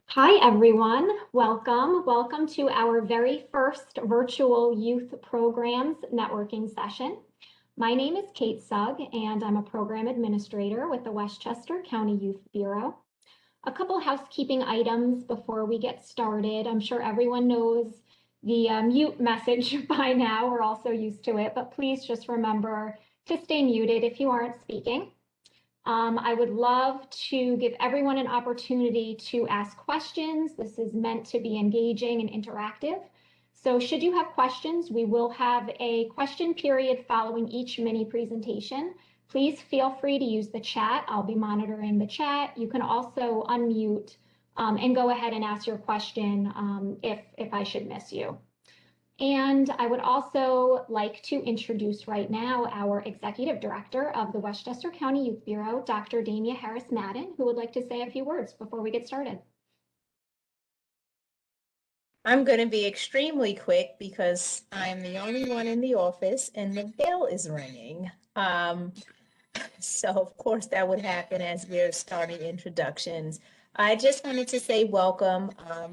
Hi, everyone. Welcome. Welcome to our very first virtual youth programs networking session. My name is Kate Sugg, and I'm a program administrator with the Westchester County Youth Bureau. A couple housekeeping items before we get started. I'm sure everyone knows the mute message by now. We're also used to it, but please just remember to stay muted if you aren't speaking. I would love to give everyone an opportunity to ask questions. This is meant to be engaging and interactive. So should you have questions, we will have a question period following each mini presentation. Please feel free to use the chat. I'll be monitoring the chat. You can also unmute and go ahead and ask your question if I should miss you. And I would also like to introduce right now our Executive Director of the Westchester County Youth Bureau, Dr. Damia Harris-Madden, who would like to say a few words before we get started. I'm going to be extremely quick because I'm the only one in the office and the bell is ringing. So of course that would happen as we're starting introductions. I just wanted to say welcome.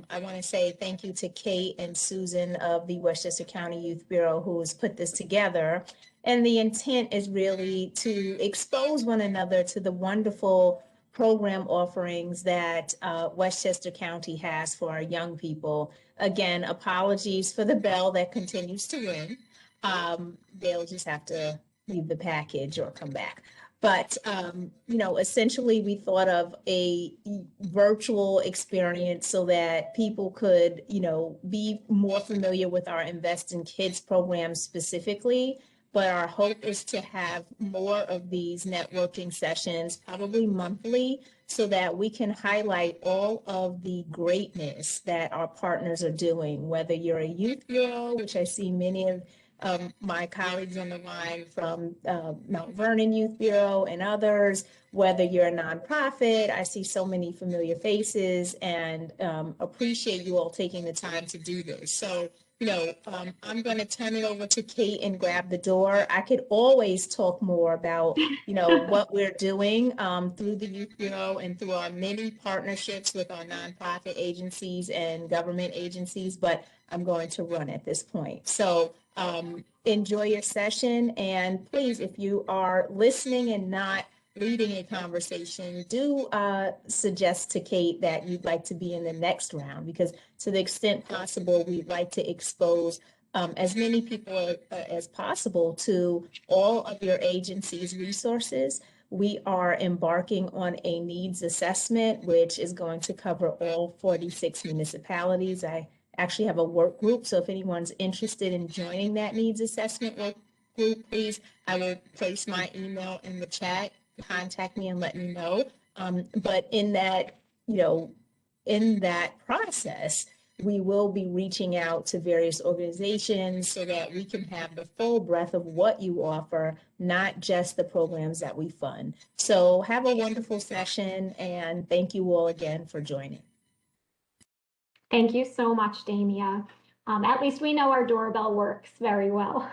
I want to say thank you to Kate and Susan of the Westchester County Youth Bureau who has put this together. And the intent is really to expose one another to the wonderful program offerings that Westchester County has for our young people. Again, apologies for the bell that continues to ring. They'll just have to leave the package or come back. But, essentially we thought of a virtual experience so that people could, be more familiar with our Invest in Kids program specifically. But our hope is to have more of these networking sessions, probably monthly, so that we can highlight all of the greatness that our partners are doing, whether you're a youth bureau, which I see many of my colleagues on the line from Mount Vernon Youth Bureau and others, whether you're a nonprofit, I see so many familiar faces and appreciate you all taking the time to do this. So, I'm going to turn it over to Kate and grab the door. I could always talk more about, what we're doing through the Youth Bureau and through our many partnerships with our nonprofit agencies and government agencies, but I'm going to run at this point. So enjoy your session. And please, if you are listening and not leading a conversation, do suggest to Kate that you'd like to be in the next round, because to the extent possible, we'd like to expose as many people as possible to all of your agency's resources. We are embarking on a needs assessment, which is going to cover all 46 municipalities. I actually have a work group, so if anyone's interested in joining that needs assessment work group, please, I will place my email in the chat. Contact me and let me know. But in that, in that process, we will be reaching out to various organizations so that we can have the full breadth of what you offer, not just the programs that we fund. So have a wonderful session, and thank you all again for joining. Thank you so much, Damia. At least we know our doorbell works very well.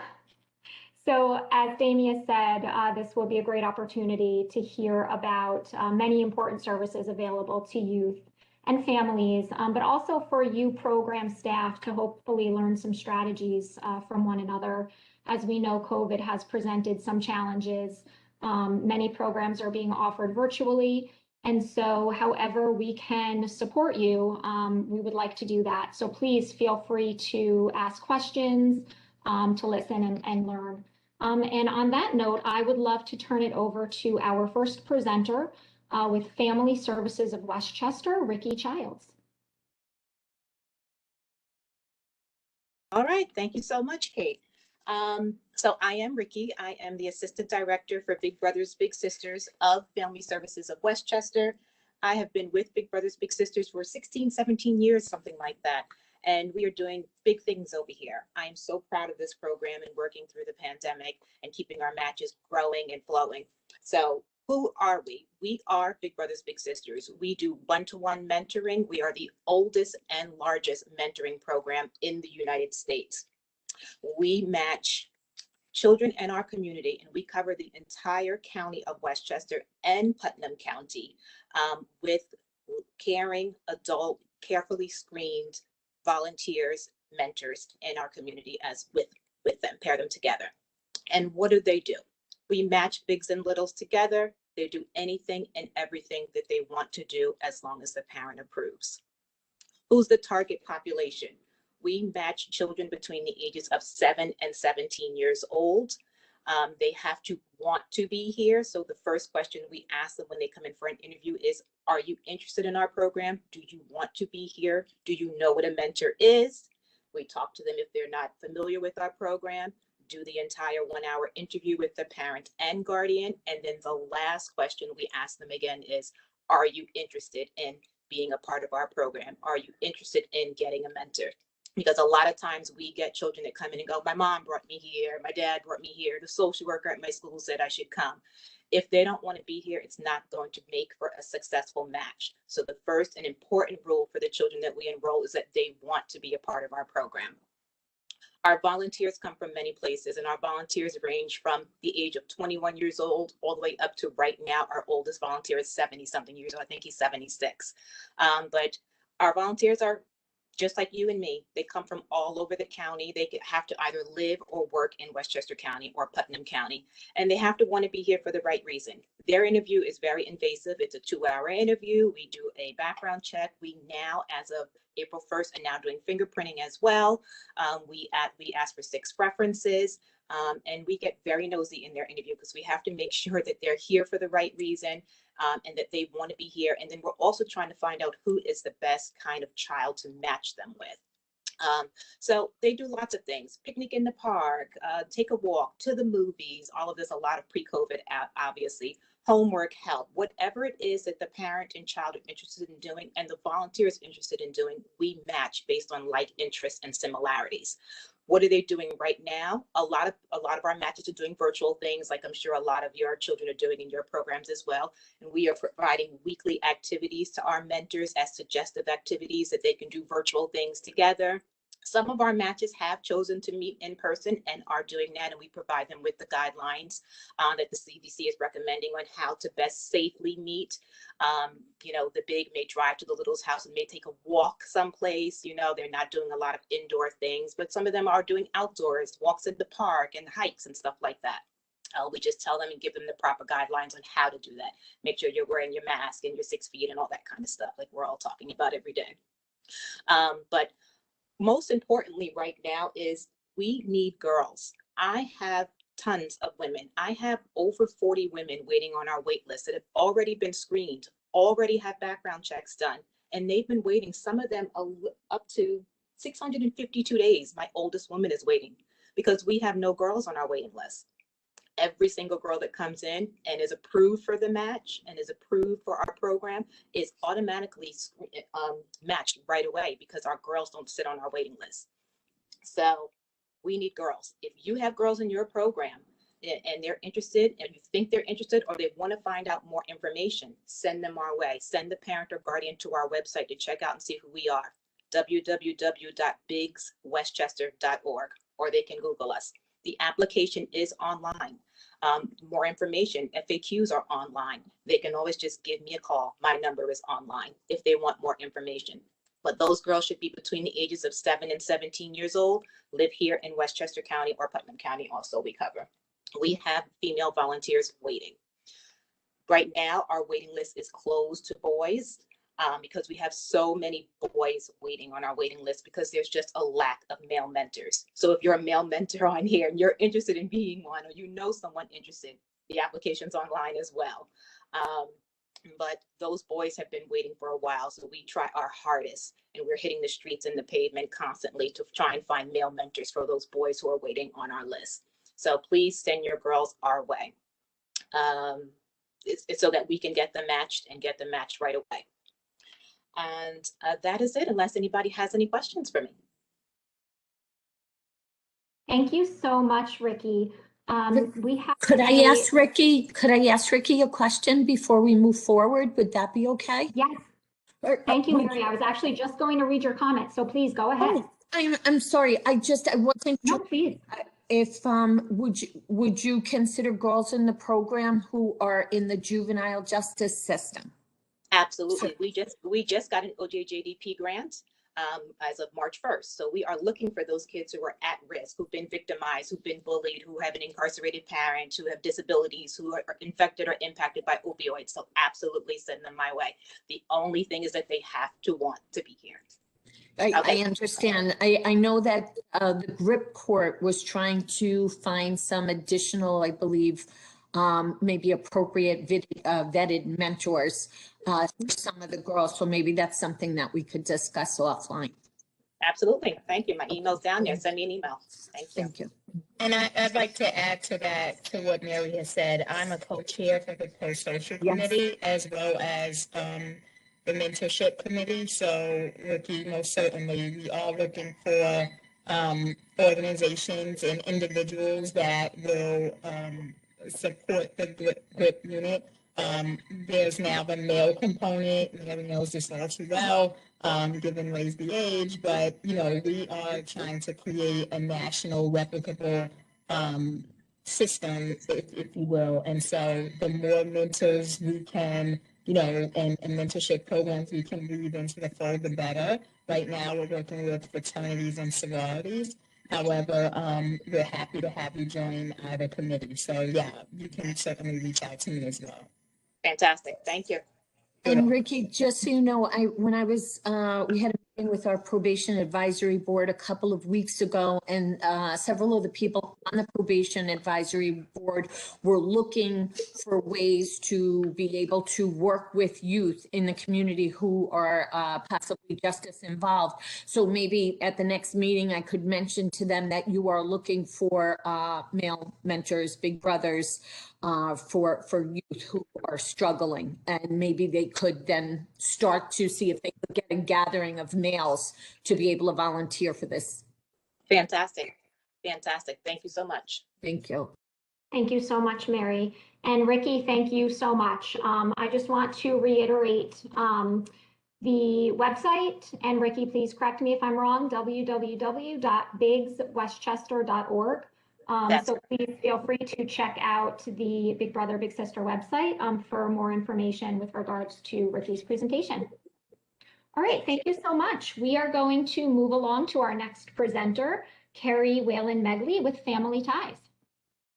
So as Damia said, this will be a great opportunity to hear about many important services available to youth and families, but also for you program staff to hopefully learn some strategies from one another. As we know, COVID has presented some challenges. Many programs are being offered virtually. And so however we can support you, we would like to do that. So please feel free to ask questions, to listen and learn. And on that note, I would love to turn it over to our first presenter with Family Services of Westchester, Ricky Childs. All right, thank you so much, Kate. So I am Ricky. I am the Assistant Director for Big Brothers Big Sisters of Family Services of Westchester. I have been with Big Brothers Big Sisters for 16, 17 years, something like that. And we are doing big things over here. I am so proud of this program and working through the pandemic and keeping our matches growing and flowing. So who are we? We are Big Brothers Big Sisters. We do one-to-one mentoring. We are the oldest and largest mentoring program in the United States. We match children in our community, and we cover the entire county of Westchester and Putnam County with caring, adult, carefully screened volunteers, mentors in our community as with them, pair them together. And what do? We match bigs and littles together. They do anything and everything that they want to do as long as the parent approves. Who's the target population? We match children between the ages of 7 and 17 years old. They have to want to be here. So the first question we ask them when they come in for an interview is, are you interested in our program? Do you want to be here? Do you know what a mentor is? We talk to them if they're not familiar with our program, do the entire 1-hour interview with the parent and guardian. And then the last question we ask them again is, are you interested in being a part of our program? Are you interested in getting a mentor? Because a lot of times we get children that come in and go, my mom brought me here, my dad brought me here, the social worker at my school said I should come. If they don't want to be here, it's not going to make for a successful match. So the first and important rule for the children that we enroll is that they want to be a part of our program. Our volunteers come from many places, and our volunteers range from the age of 21 years old all the way up to right now. Our oldest volunteer is 70-something years old. I think he's 76. But our volunteers are just like you and me. They come from all over the county. They have to either live or work in Westchester County or Putnam County, and they have to want to be here for the right reason. Their interview is very invasive. It's a 2-hour interview. We do a background check. We now, as of April 1st, are now doing fingerprinting as well. We ask for 6 references, and we get very nosy in their interview because we have to make sure that they're here for the right reason. And that they want to be here. And then we're also trying to find out who is the best kind of child to match them with. So they do lots of things: picnic in the park, take a walk, to the movies, all of this, a lot of pre-COVID, obviously, homework help, whatever it is that the parent and child are interested in doing and the volunteer is interested in doing, we match based on like interests and similarities. What are they doing right now? A lot of our matches are doing virtual things, like I'm sure a lot of your children are doing in your programs as well. And we are providing weekly activities to our mentors as suggestive activities that they can do virtual things together. Some of our matches have chosen to meet in person and are doing that, and we provide them with the guidelines that the CDC is recommending on how to best safely meet. The big may drive to the little's house and may take a walk someplace. They're not doing a lot of indoor things, but some of them are doing outdoors, walks in the park and hikes and stuff like that. We just tell them and give them the proper guidelines on how to do that. Make sure you're wearing your mask and your 6 feet and all that kind of stuff, like we're all talking about every day. But most importantly right now is we need girls. I have tons of women. I have over 40 women waiting on our wait list that have already been screened, already have background checks done, and they've been waiting, some of them up to 652 days. My oldest woman is waiting because we have no girls on our waiting list. Every single girl that comes in and is approved for the match and is approved for our program is automatically matched right away because our girls don't sit on our waiting list. So we need girls. If you have girls in your program and they're interested, and you think they're interested, or they want to find out more information, send them our way. Send the parent or guardian to our website to check out and see who we are, www.bigswestchester.org, or they can Google us. The application is online. More information, FAQs are online. They can always just give me a call. My number is online if they want more information. But those girls should be between the ages of 7 and 17 years old, live here in Westchester County or Putnam County also we cover. We have female volunteers waiting. Right now, our waiting list is closed to boys because we have so many boys waiting on our waiting list because there's just a lack of male mentors. So if you're a male mentor on here and you're interested in being one, or you know someone interested, the application's online as well. But those boys have been waiting for a while, so we try our hardest, and we're hitting the streets and the pavement constantly to try and find male mentors for those boys who are waiting on our list. So please send your girls our way. It's so that we can get them matched and get them matched right away. And that is it, unless anybody has any questions for me. Thank you so much, Ricky. We have Could I ask Ricky a question before we move forward? Would that be okay? Yes. Thank you, Mary. I was actually just going to read your comment, so please go ahead. Oh, I'm sorry. I wasn't No, sure. please. If would you consider girls in the program who are in the juvenile justice system? Absolutely. We just got an OJJDP grant as of March 1st. So we are looking for those kids who are at risk, who've been victimized, who've been bullied, who have an incarcerated parent, who have disabilities, who are infected or impacted by opioids. So absolutely send them my way. The only thing is that they have to want to be here. I understand. I know that the grip court was trying to find some additional, I believe, maybe appropriate vetted mentors for some of the girls. So maybe that's something that we could discuss offline. Absolutely. Thank you. My email's down there. Send me an email. Thank you. Thank you. And I'd like to add to that, to what Mary has said. I'm a co-chair for the pro-social committee, as well as the mentorship committee. So Ricky, most certainly, we are looking for organizations and individuals that will support the GRIP unit. There's now the male component. Mary knows this all too well, given Ray's the age, but we are trying to create a national replicable system, if you will. And so the more mentors we can, and mentorship programs we can weave into the fold, the better. Right now, we're working with fraternities and sororities. However, we're happy to have you join the committee. So yeah, you can certainly reach out to me as well. Fantastic. Thank you. And Ricky, just so you know, when I was, we had a meeting with our probation advisory board a couple of weeks ago, and several of the people on the probation advisory board were looking for ways to be able to work with youth in the community who are possibly justice involved. So maybe at the next meeting, I could mention to them that you are looking for male mentors, big brothers, for youth who are struggling, and maybe they could then start to see if they could get a gathering of males to be able to volunteer for this. Fantastic. Fantastic. Thank you so much. Thank you. Thank you so much, Mary. And Ricky, thank you so much. I just want to reiterate the website, and Ricky, please correct me if I'm wrong, www.bigswestchester.org. So please feel free to check out the Big Brother Big Sister website for more information with regards to Ricky's presentation. All right, thank you so much. We are going to move along to our next presenter, Carrie Whalen-Megley with Family Ties.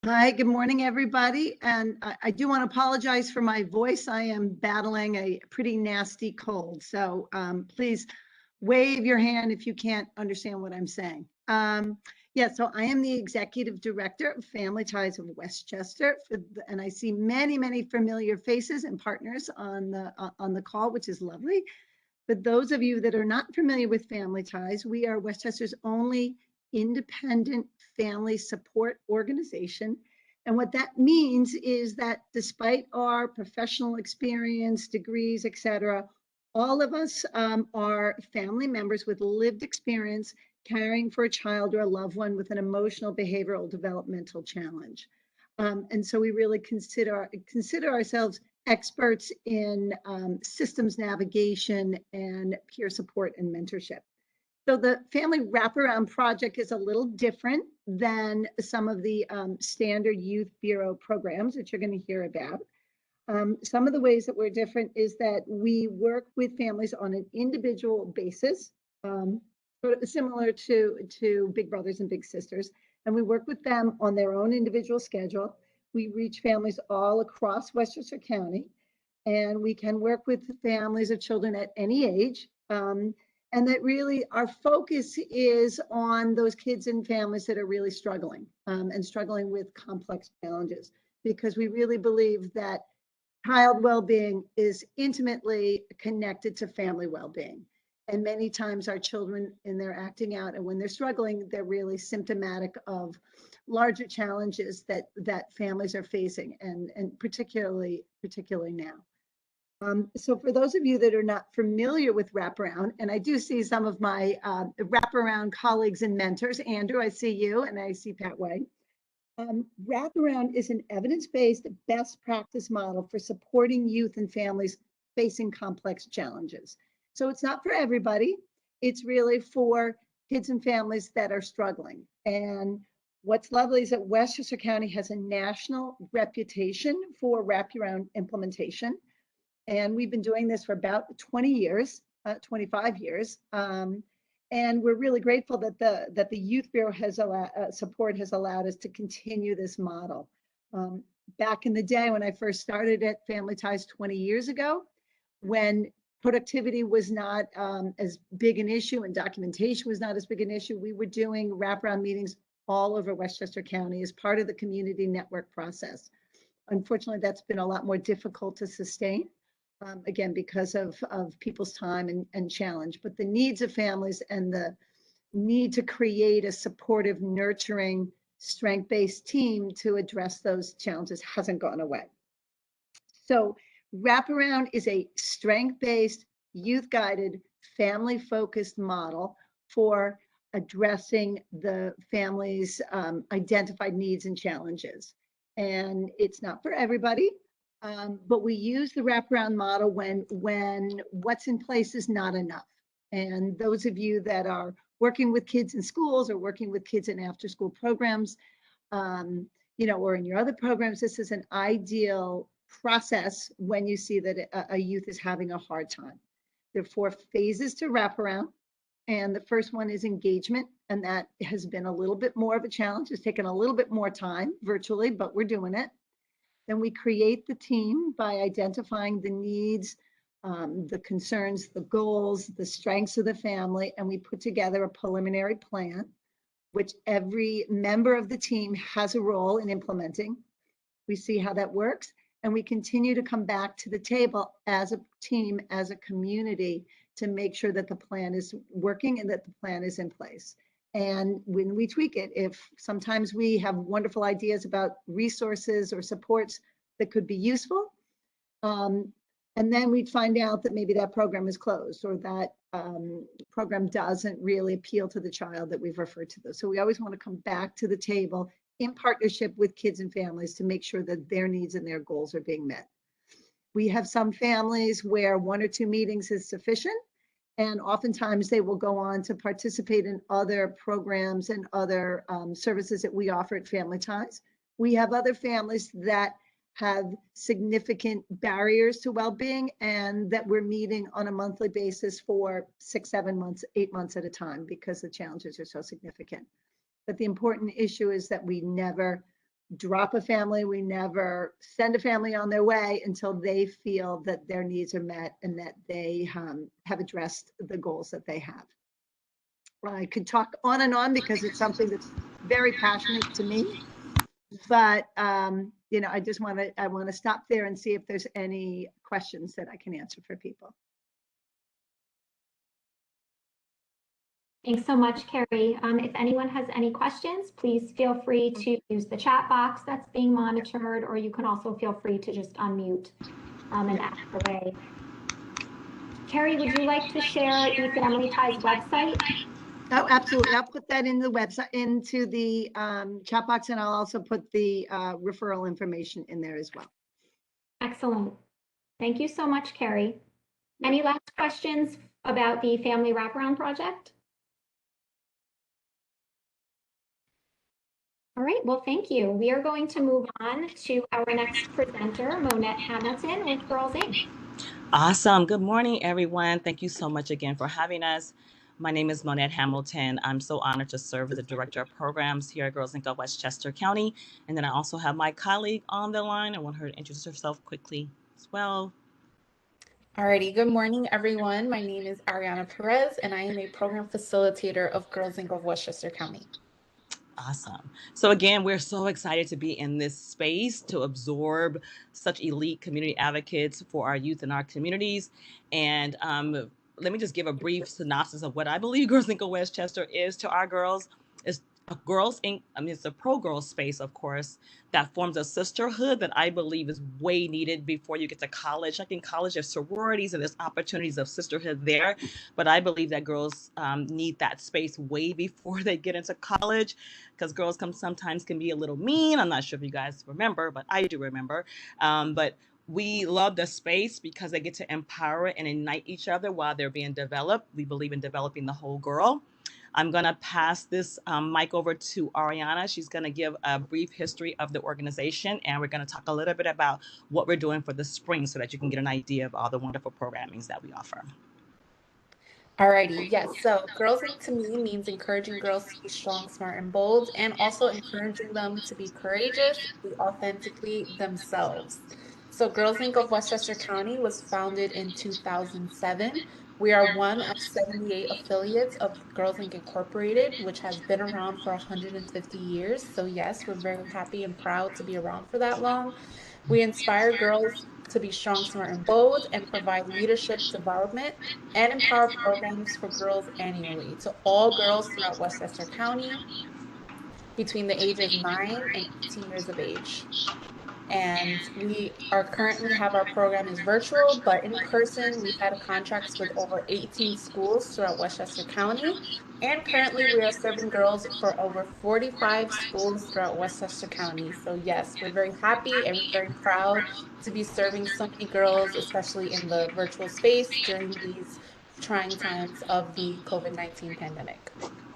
Hi, good morning, everybody. And I do want to apologize for my voice. I am battling a pretty nasty cold. So please wave your hand if you can't understand what I'm saying. Yeah, so I am the executive director of Family Ties of Westchester, and I see many, many familiar faces and partners on the call, which is lovely. But those of you that are not familiar with Family Ties, we are Westchester's only independent family support organization. And what that means is that despite our professional experience, degrees, etc., all of us are family members with lived experience caring for a child or a loved one with an emotional, behavioral, developmental challenge. And so we really consider ourselves experts in systems navigation and peer support and mentorship. So the Family Wraparound project is a little different than some of the standard Youth Bureau programs that you're going to hear about. Some of the ways that we're different is that we work with families on an individual basis, sort of similar to Big Brothers and Big Sisters, and we work with them on their own individual schedule. We reach families all across Westchester County, and we can work with families of children at any age. And that really our focus is on those kids and families that are really struggling and struggling with complex challenges, because we really believe that child well-being is intimately connected to family well-being. And many times our children, in their acting out and when they're struggling, they're really symptomatic of larger challenges that families are facing, and particularly now. So for those of you that are not familiar with Wraparound, and I do see some of my Wraparound colleagues and mentors, Andrew, I see you, and I see Pat White. Wraparound is an evidence-based best practice model for supporting youth and families facing complex challenges. So it's not for everybody. It's really for kids and families that are struggling. And what's lovely is that Westchester County has a national reputation for wraparound implementation. And we've been doing this for about 20 years, 25 years. And we're really grateful that the Youth Bureau has support has allowed us to continue this model. Back in the day when I first started at Family Ties 20 years ago, when productivity was not as big an issue and documentation was not as big an issue, we were doing wraparound meetings all over Westchester County as part of the community network process. Unfortunately, that's been a lot more difficult to sustain, again, because of people's time and challenge. But the needs of families and the need to create a supportive, nurturing, strength-based team to address those challenges hasn't gone away. So Wraparound is a strength-based, youth-guided, family-focused model for addressing the family's identified needs and challenges. And it's not for everybody, but we use the wraparound model when what's in place is not enough. And those of you that are working with kids in schools or working with kids in after-school programs, you know, or in your other programs, this is an ideal process when you see that a youth is having a hard time. There are 4 phases to wraparound. And the first one is engagement. And that has been a little bit more of a challenge. It's taken a little bit more time virtually, but we're doing it. Then we create the team by identifying the needs, the concerns, the goals, the strengths of the family, and we put together a preliminary plan, which every member of the team has a role in implementing. We see how that works, and we continue to come back to the table as a team, as a community, to make sure that the plan is working and that the plan is in place. And when we tweak it, if sometimes we have wonderful ideas about resources or supports that could be useful, and then we'd find out that maybe that program is closed or that program doesn't really appeal to the child that we've referred to. So we always want to come back to the table in partnership with kids and families to make sure that their needs and their goals are being met. We have some families where 1 or 2 meetings is sufficient, and oftentimes they will go on to participate in other programs and other services that we offer at Family Ties. We have other families that have significant barriers to well-being and that we're meeting on a monthly basis for 6, 7 months, 8 months at a time because the challenges are so significant. But the important issue is that we never drop a family, we never send a family on their way until they feel that their needs are met and that they have addressed the goals that they have. I could talk on and on because it's something that's very passionate to me, but you know, I want to stop there and see if there's any questions that I can answer for people. Thanks so much, Carrie. If anyone has any questions, please feel free to use the chat box that's being monitored, or you can also feel free to just unmute and ask away. Carrie, would you like to share the Family Ties website? Oh, absolutely. I'll put that in the website, into the chat box, and I'll also put the referral information in there as well. Excellent. Thank you so much, Carrie. Any last questions about the Family Wraparound Project? All right, well, thank you. We are going to move on to our next presenter, Monette Hamilton with Girls Inc. Awesome. Good morning, everyone. Thank you so much again for having us. My name is Monette Hamilton. I'm so honored to serve as the Director of Programs here at Girls Inc. of Westchester County. And then I also have my colleague on the line. I want her to introduce herself quickly as well. Alrighty, good morning, everyone. My name is Ariana Perez, and I am a Program Facilitator of Girls Inc. of Westchester County. Awesome. So again, we're so excited to be in this space to absorb such elite community advocates for our youth and our communities. And let me just give a brief synopsis of what I believe Girls Inc. of Westchester is to our girls. It's a Girls Inc. I mean, it's a pro-girl space, of course, that forms a sisterhood that I believe is way needed before you get to college. Like in college, there's sororities and there's opportunities of sisterhood there. But I believe that girls need that space way before they get into college, because girls sometimes can be a little mean. I'm not sure if you guys remember, but I do remember. But we love the space because they get to empower and ignite each other while they're being developed. We believe in developing the whole girl. I'm going to pass this mic over to Ariana. She's going to give a brief history of the organization, and we're going to talk a little bit about what we're doing for the spring so that you can get an idea of all the wonderful programmings that we offer. Alrighty, yes. So Girls Inc. to me means encouraging girls to be strong, smart, and bold, and also encouraging them to be courageous, be authentically themselves. So Girls Inc. of Westchester County was founded in 2007. We are one of 78 affiliates of Girls Inc. Incorporated, which has been around for 150 years. So yes, we're very happy and proud to be around for that long. We inspire girls to be strong, smart, and bold, and provide leadership development and empower programs for girls annually to all girls throughout Westchester County between the ages 9 and 18 years of age. And we are currently have our program is virtual, but in person, we've had contracts with over 18 schools throughout Westchester County. And currently we are serving girls for over 45 schools throughout Westchester County. So yes, we're very happy and we're very proud to be serving so many girls, especially in the virtual space during these trying times of the COVID-19 pandemic.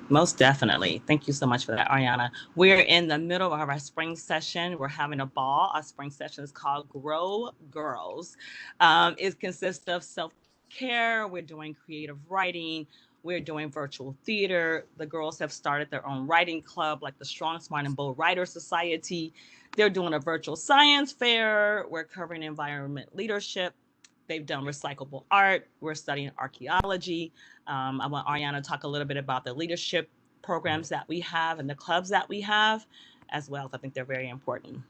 Most definitely. Thank you so much for that, Ariana. We're in the middle of our spring session. We're having a ball. Our spring session is called Grow Girls. It consists of self-care. We're doing creative writing. We're doing virtual theater. The girls have started their own writing club, like the Strong, Smart, and Bold Writers Society. They're doing a virtual science fair. We're covering environment leadership. They've done recyclable art. We're studying archaeology. I want Ariana to talk a little bit about the leadership programs that we have and the clubs that we have as well. I think they're very important.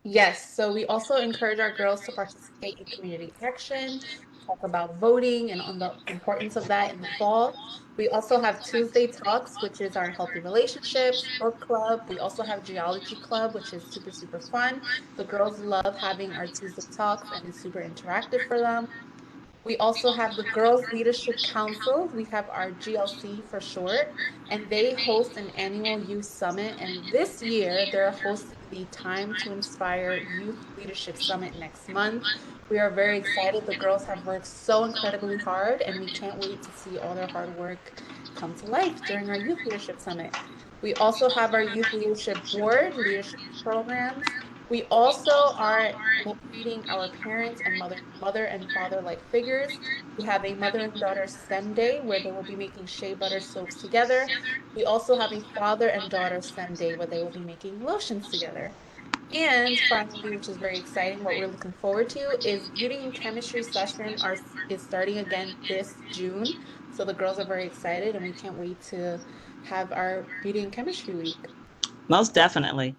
Yes, so we also encourage our girls to participate in community action, talk about voting and on the importance of that in the fall. We also have Tuesday Talks, which is our healthy relationships, book club. We also have Geology Club, which is super, super fun. The girls love having our Tuesday Talks and it's super interactive for them. We also have the Girls Leadership Council. We have our GLC for short, and they host an annual youth summit. And this year, they're hosting the Time to Inspire Youth Leadership Summit next month. We are very excited. The girls have worked so incredibly hard, and we can't wait to see all their hard work come to life during our Youth Leadership Summit. We also have our Youth Leadership Board, leadership programs. We also are celebrating our parents and mother and father-like figures. We have a mother and daughter STEM day where they will be making shea butter soaps together. We also have a father and daughter STEM day where they will be making lotions together. And finally, which is very exciting, what we're looking forward to is beauty and chemistry session is starting again this June. So the girls are very excited and we can't wait to have our beauty and chemistry week. Most definitely.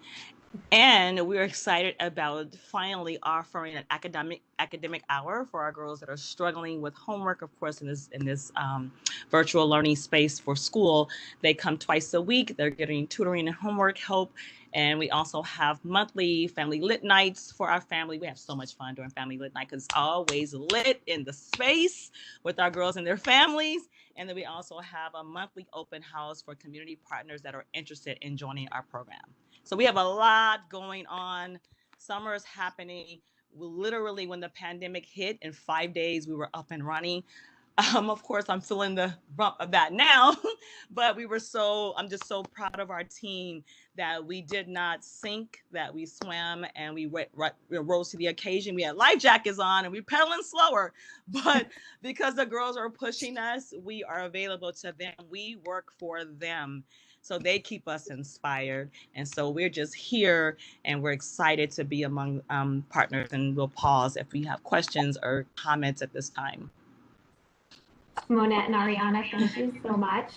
And we're excited about finally offering an academic hour for our girls that are struggling with homework. Of course, in this virtual learning space for school, they come twice a week. They're getting tutoring and homework help. And we also have monthly family lit nights for our family. We have so much fun during family lit night because it's always lit in the space with our girls and their families. And then we also have a monthly open house for community partners that are interested in joining our program. So we have a lot going on. Summer is happening. Literally, when the pandemic hit, in 5 days, we were up and running. Of course, I'm feeling the bump of that now, but I'm just so proud of our team that we did not sink, that we swam and we rose to the occasion. We had life jackets on and we were pedaling slower, but because the girls are pushing us, we are available to them. We work for them. So they keep us inspired. And so we're just here and we're excited to be among partners, and we'll pause if we have questions or comments at this time. Monette and Ariana, thank you so much.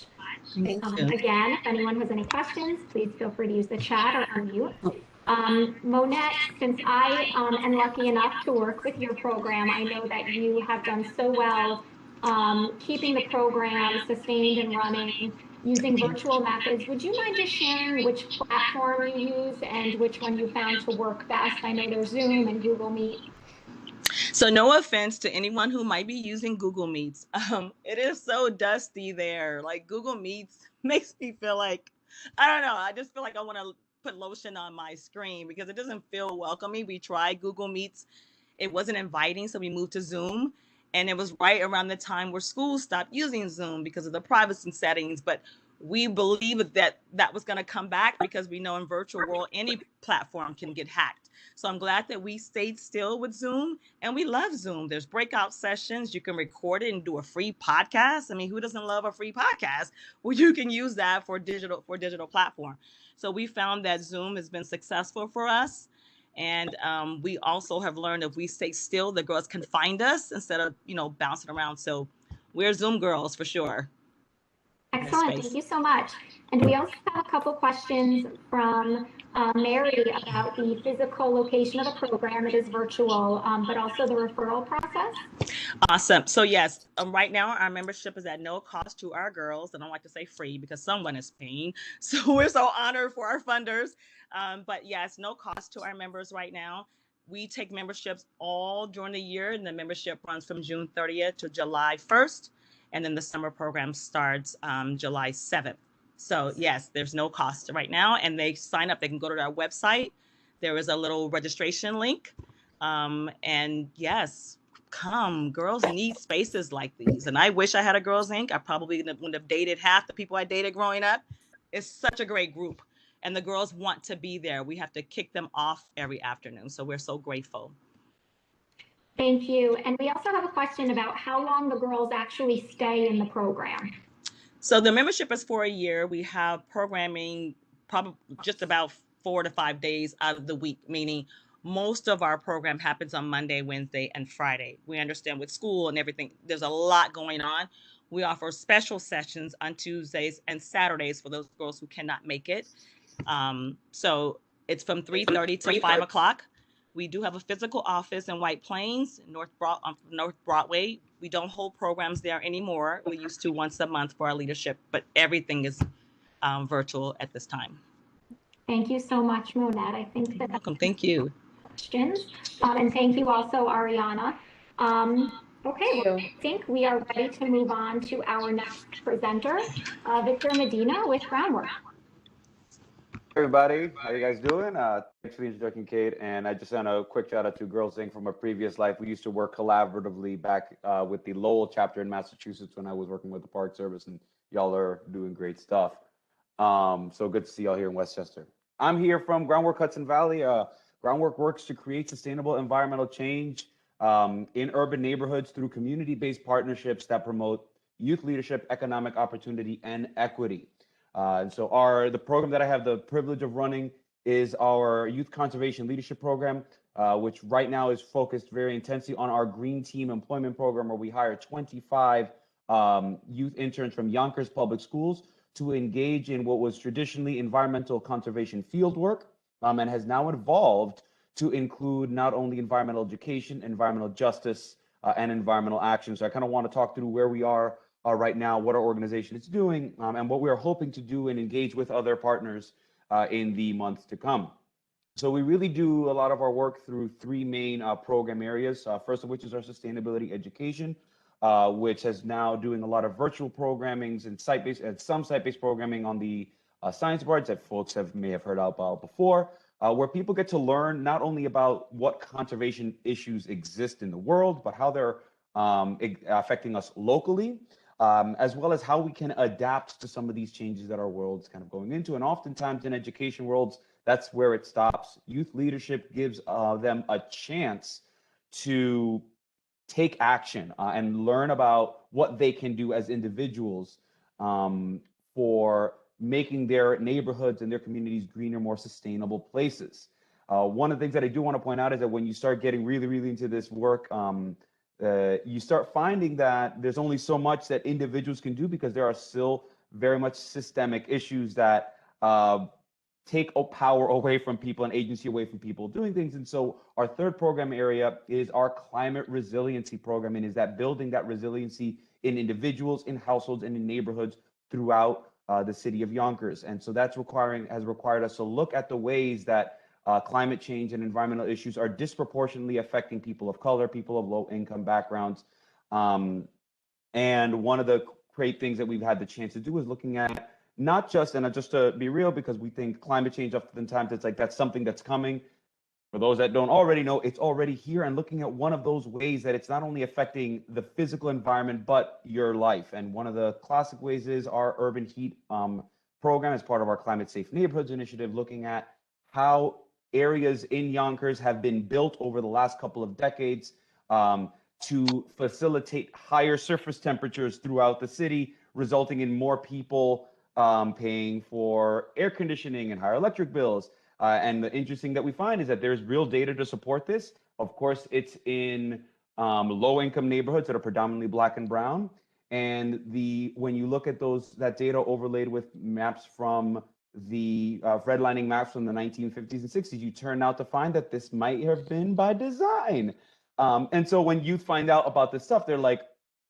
Thank you. Again, if anyone has any questions, please feel free to use the chat or unmute. Monette, since I am lucky enough to work with your program, I know that you have done so well keeping the program sustained and running using virtual methods. Would you mind just sharing which platform you use and which one you found to work best? I know there's Zoom and Google Meet. So no offense to anyone who might be using Google Meets. It is so dusty there. Like Google Meets makes me feel like, I don't know. I just feel like I want to put lotion on my screen because it doesn't feel welcoming. We tried Google Meets. It wasn't inviting. So we moved to Zoom. And it was right around the time where schools stopped using Zoom because of the privacy settings. But we believe that that was going to come back because we know in virtual world, any platform can get hacked. So I'm glad that we stayed still with Zoom, and we love Zoom. There's breakout sessions. You can record it and do a free podcast. I mean, who doesn't love a free podcast? Well, you can use that for digital platform. So we found that Zoom has been successful for us. And we also have learned if we stay still, the girls can find us instead of, bouncing around. So we're Zoom girls for sure. Excellent. Thank you so much. And we also have a couple questions from Mary about the physical location of the program. It is virtual, but also the referral process. Awesome. So yes, right now our membership is at no cost to our girls. I don't like to say free because someone is paying. So we're so honored for our funders. But yes, no cost to our members right now. We take memberships all during the year, and the membership runs from June 30th to July 1st. And then the summer program starts July 7th. So yes, there's no cost right now. And they sign up, they can go to our website. There is a little registration link. And yes, come, girls need spaces like these. And I wish I had a girls Inc. I probably wouldn't have dated half the people I dated growing up. It's such a great group. And the girls want to be there. We have to kick them off every afternoon. So we're so grateful. Thank you. And we also have a question about how long the girls actually stay in the program. So the membership is for a year. We have programming probably just about 4 to 5 days out of the week, meaning most of our program happens on Monday, Wednesday, and Friday. We understand with school and everything, there's a lot going on. We offer special sessions on Tuesdays and Saturdays for those girls who cannot make it. So it's from 3:30 to 5 o'clock. We do have a physical office in White Plains, North Broadway. We don't hold programs there anymore. We used to once a month for our leadership, but everything is virtual at this time. Thank you so much, Monette. I think You're welcome. Thank you. Questions. And thank you also, Ariana. Okay, well, I think we are ready to move on to our next presenter, Victor Medina with Groundwork. Everybody, how you guys doing? Thanks for the introduction, Kate. And I just sent a quick shout out to Girls Inc. from a previous life. We used to work collaboratively back with the Lowell chapter in Massachusetts when I was working with the Park Service, and y'all are doing great stuff. So good to see y'all here in Westchester. I'm here from Groundwork Hudson Valley. Groundwork works to create sustainable environmental change in urban neighborhoods through community-based partnerships that promote youth leadership, economic opportunity, and equity. And so the program that I have the privilege of running is our Youth Conservation Leadership Program, which right now is focused very intensely on our Green Team Employment Program, where we hire 25 youth interns from Yonkers Public Schools to engage in what was traditionally environmental conservation field work, and has now evolved to include not only environmental education, environmental justice, and environmental action. So I kind of want to talk through where we are right now, what our organization is doing, and what we are hoping to do and engage with other partners in the months to come. So we really do a lot of our work through three main program areas. First of which is our sustainability education, which is now doing a lot of virtual programmings and site-based and some site-based programming on the science boards that folks may have heard about before, where people get to learn not only about what conservation issues exist in the world, but how they're affecting us locally, as well as how we can adapt to some of these changes that our world's kind of going into. And oftentimes in education worlds, that's where it stops. Youth leadership gives them a chance to take action and learn about what they can do as individuals for making their neighborhoods and their communities greener, more sustainable places. One of the things that I do want to point out is that when you start getting really into this work, you start finding that there's only so much that individuals can do, because there are still very much systemic issues that take power away from people and agency away from people doing things. And so our third program area is our climate resiliency program, and is that building that resiliency in individuals, in households, and in neighborhoods throughout the city of Yonkers. And so that's has required us to look at the ways that climate change and environmental issues are disproportionately affecting people of color, people of low income backgrounds. And one of the great things that we've had the chance to do is looking at not just, and just to be real, because we think climate change oftentimes it's like that's something that's coming. For those that don't already know, it's already here, and looking at one of those ways that it's not only affecting the physical environment, but your life. And one of the classic ways is our urban heat program as part of our Climate Safe Neighborhoods initiative, looking at how areas in Yonkers have been built over the last couple of decades to facilitate higher surface temperatures throughout the city, resulting in more people paying for air conditioning and higher electric bills. And the interesting that we find is that there's real data to support this. Of course, it's in low-income neighborhoods that are predominantly Black and brown. And when you look at that data overlaid with maps from the redlining maps from the 1950s and 60s, you turn out to find that this might have been by design. And so when youth find out about this stuff, they're like,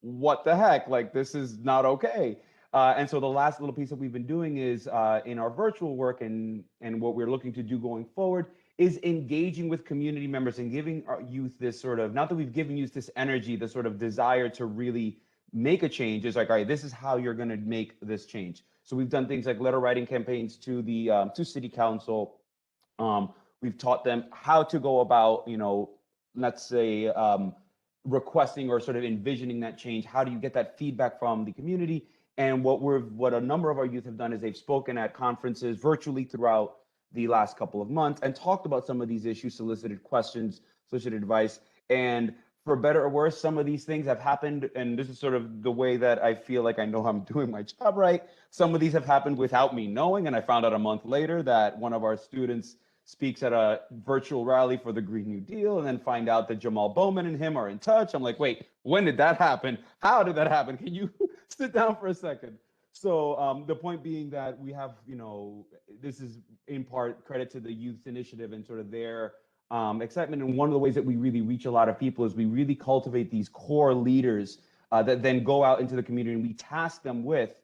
what the heck? Like, this is not okay. And so the last little piece that we've been doing is in our virtual work and what we're looking to do going forward is engaging with community members and giving our youth this sort of, not that we've given youth this energy, the sort of desire to really make a change. Is like, all right, this is how you're going to make this change. So we've done things like letter writing campaigns to the to city council. We've taught them how to go about, let's say, requesting or sort of envisioning that change. How do you get that feedback from the community? And what a number of our youth have done is they've spoken at conferences virtually throughout the last couple of months and talked about some of these issues, solicited questions, solicited advice. And for better or worse, some of these things have happened. And this is sort of the way that I feel like I know I'm doing my job right. Some of these have happened without me knowing. And I found out a month later that one of our students speaks at a virtual rally for the Green New Deal, and then find out that Jamal Bowman and him are in touch. I'm like, wait, when did that happen? How did that happen? Can you sit down for a second? So the point being that we have, this is in part credit to the youth initiative and sort of their excitement. And one of the ways that we really reach a lot of people is we really cultivate these core leaders that then go out into the community, and we task them with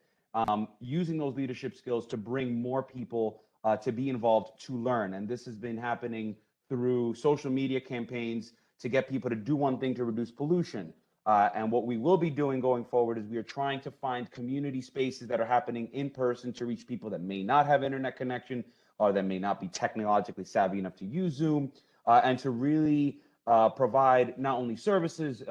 using those leadership skills to bring more people to be involved, to learn. And this has been happening through social media campaigns to get people to do one thing to reduce pollution. And what we will be doing going forward is we are trying to find community spaces that are happening in person to reach people that may not have internet connection or that may not be technologically savvy enough to use Zoom, and to really provide not only services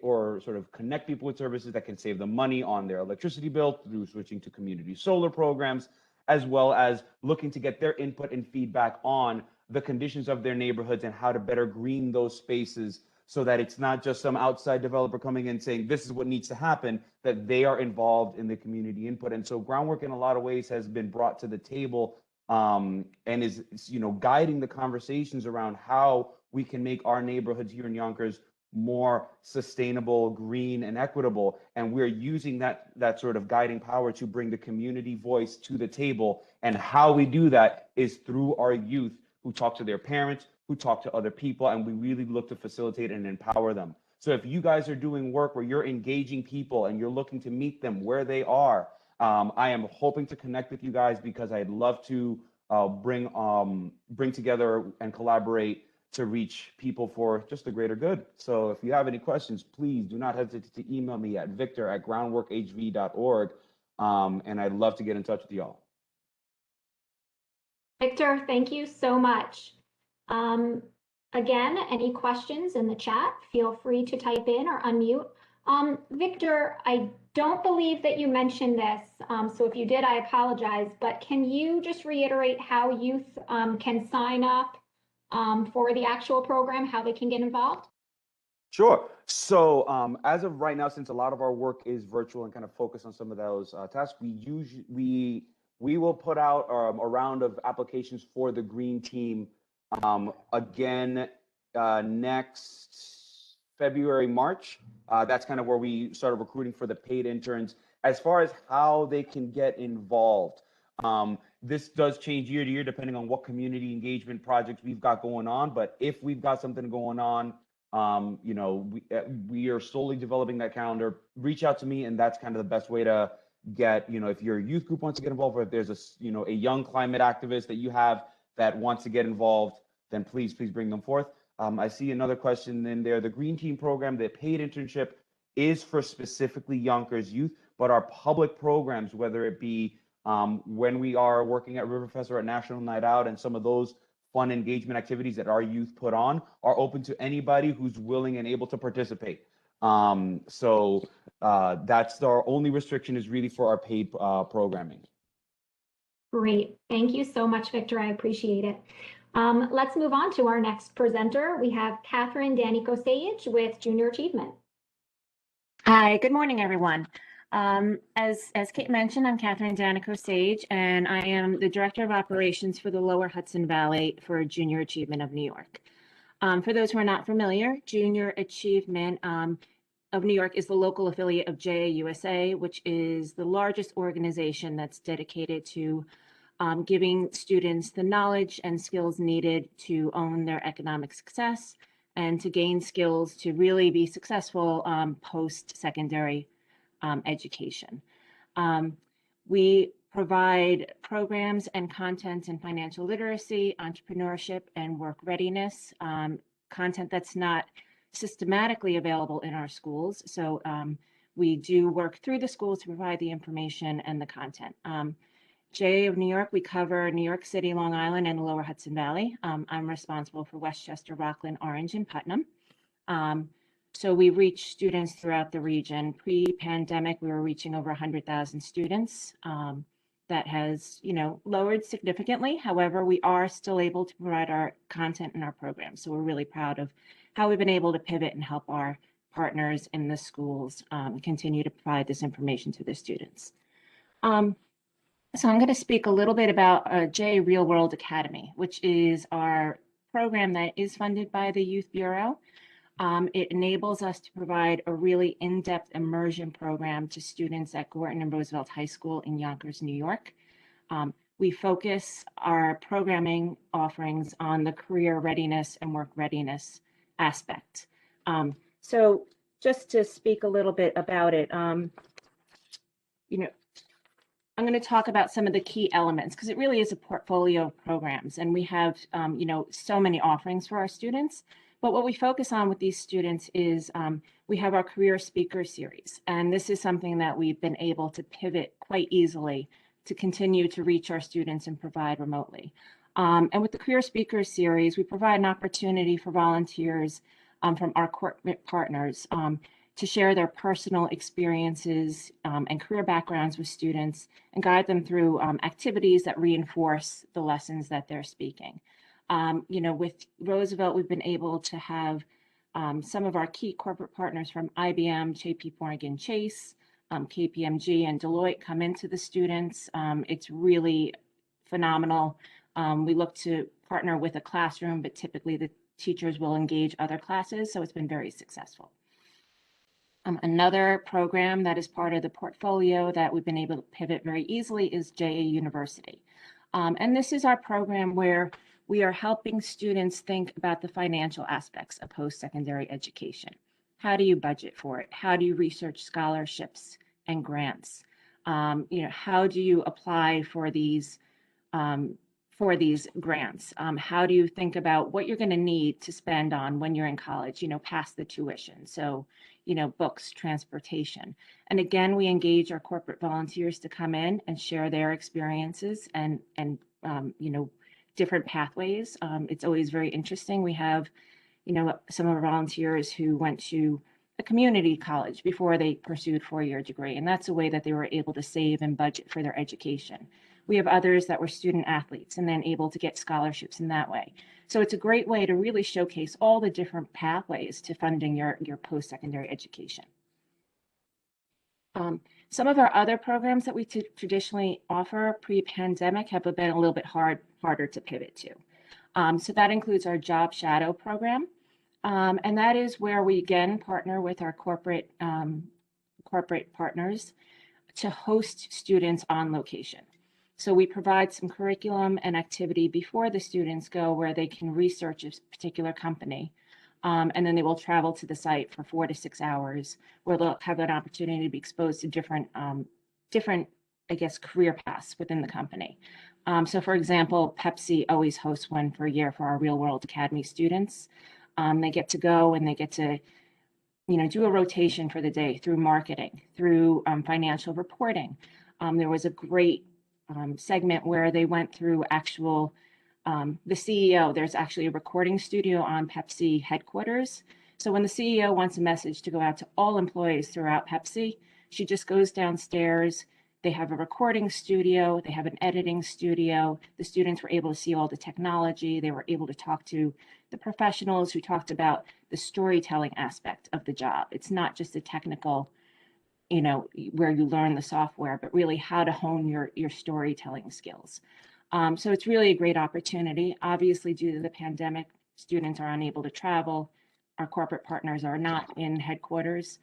or sort of connect people with services that can save them money on their electricity bill through switching to community solar programs, as well as looking to get their input and feedback on the conditions of their neighborhoods and how to better green those spaces so that it's not just some outside developer coming in saying this is what needs to happen, that they are involved in the community input. And so Groundwork in a lot of ways has been brought to the table and is guiding the conversations around how we can make our neighborhoods here in Yonkers more sustainable, green, and equitable. And we're using that sort of guiding power to bring the community voice to the table. And how we do that is through our youth who talk to their parents, who talk to other people, and we really look to facilitate and empower them. So if you guys are doing work where you're engaging people and you're looking to meet them where they are, I am hoping to connect with you guys because I'd love to bring together and collaborate to reach people for just the greater good. So if you have any questions, please do not hesitate to email me at victor@groundworkhv.org. And I'd love to get in touch with y'all. Victor, thank you so much. Again, any questions in the chat, feel free to type in or unmute. Victor, I don't believe that you mentioned this, so if you did, I apologize, but can you just reiterate how youth can sign up for the actual program, how they can get involved? Sure. So as of right now, since a lot of our work is virtual and kind of focused on some of those tasks, we will put out a round of applications for the green team again next February, March. That's kind of where we started recruiting for the paid interns. As far as how they can get involved, this does change year to year depending on what community engagement projects we've got going on. But if we've got something going on, we are slowly developing that calendar. Reach out to me, and that's kind of the best way to get, if your youth group wants to get involved, or if there's a young climate activist that you have that wants to get involved, then please bring them forth. I see another question in there. The Green Team program, the paid internship, is for specifically Yonkers youth, but our public programs, whether it be when we are working at Riverfest or at National Night Out and some of those fun engagement activities that our youth put on are open to anybody who's willing and able to participate. That's our only restriction, is really for our paid programming. Great. Thank you so much, Victor. I appreciate it. Let's move on to our next presenter. We have Catherine Costage with Junior Achievement. Hi, good morning, everyone. As Kate mentioned, I'm Catherine Costage, and I am the Director of Operations for the Lower Hudson Valley for Junior Achievement of New York. For those who are not familiar, Junior Achievement of New York is the local affiliate of Wjcs, which is the largest organization that's dedicated to giving students the knowledge and skills needed to own their economic success and to gain skills to really be successful post-secondary education. We provide programs and content in financial literacy, entrepreneurship, and work readiness, content that's not systematically available in our schools. So we do work through the schools to provide the information and the content. JA of New York, we cover New York City, Long Island, and the Lower Hudson Valley. I'm responsible for Westchester, Rockland, Orange, and Putnam. So we reach students throughout the region. Pre-pandemic, we were reaching over 100,000 students. That has, lowered significantly. However, we are still able to provide our content and our programs. So we're really proud of how we've been able to pivot and help our partners in the schools continue to provide this information to the students. So I'm going to speak a little bit about J Real World Academy, which is our program that is funded by the Youth Bureau. It enables us to provide a really in-depth immersion program to students at Gorton and Roosevelt High School in Yonkers, New York. We focus our programming offerings on the career readiness and work readiness aspect. So just to speak a little bit about it, I'm going to talk about some of the key elements because it really is a portfolio of programs, and we have, so many offerings for our students. But what we focus on with these students is we have our career speaker series, and this is something that we've been able to pivot quite easily to continue to reach our students and provide remotely. And with the career speaker series, we provide an opportunity for volunteers from our corporate partners to share their personal experiences and career backgrounds with students and guide them through activities that reinforce the lessons that they're speaking. With Roosevelt, we've been able to have some of our key corporate partners from IBM, JP Morgan Chase, KPMG, and Deloitte come into the students. It's really phenomenal. We look to partner with a classroom, but typically the teachers will engage other classes, so it's been very successful. Another program that is part of the portfolio that we've been able to pivot very easily is JA University. And this is our program where we are helping students think about the financial aspects of post-secondary education. How do you budget for it? How do you research scholarships and grants? How do you apply for these grants? How do you think about what you're going to need to spend on when you're in college, past the tuition? So, books, transportation. And again, we engage our corporate volunteers to come in and share their experiences and different pathways. It's always very interesting. We have, some of our volunteers who went to a community college before they pursued a four-year degree, and that's a way that they were able to save and budget for their education. We have others that were student athletes and then able to get scholarships in that way. So it's a great way to really showcase all the different pathways to funding your post-secondary education. Some of our other programs that we traditionally offer pre-pandemic have been a little bit harder to pivot to. So that includes our Job Shadow program. And that is where we again partner with our corporate partners to host students on location. So we provide some curriculum and activity before the students go where they can research a particular company. And then they will travel to the site for 4 to 6 hours where they'll have an opportunity to be exposed to different, career paths within the company. So for example, Pepsi always hosts one per year for our Real World Academy students. They get to go and they get to, do a rotation for the day through marketing, through financial reporting. There was a great segment where they went through actual the CEO, there's actually a recording studio on Pepsi headquarters. So when the CEO wants a message to go out to all employees throughout Pepsi, she just goes downstairs. They have a recording studio, they have an editing studio. The students were able to see all the technology. They were able to talk to the professionals who talked about the storytelling aspect of the job. It's not just a technical, where you learn the software, but really how to hone your storytelling skills. So it's really a great opportunity. Obviously, due to the pandemic, students are unable to travel. Our corporate partners are not in headquarters.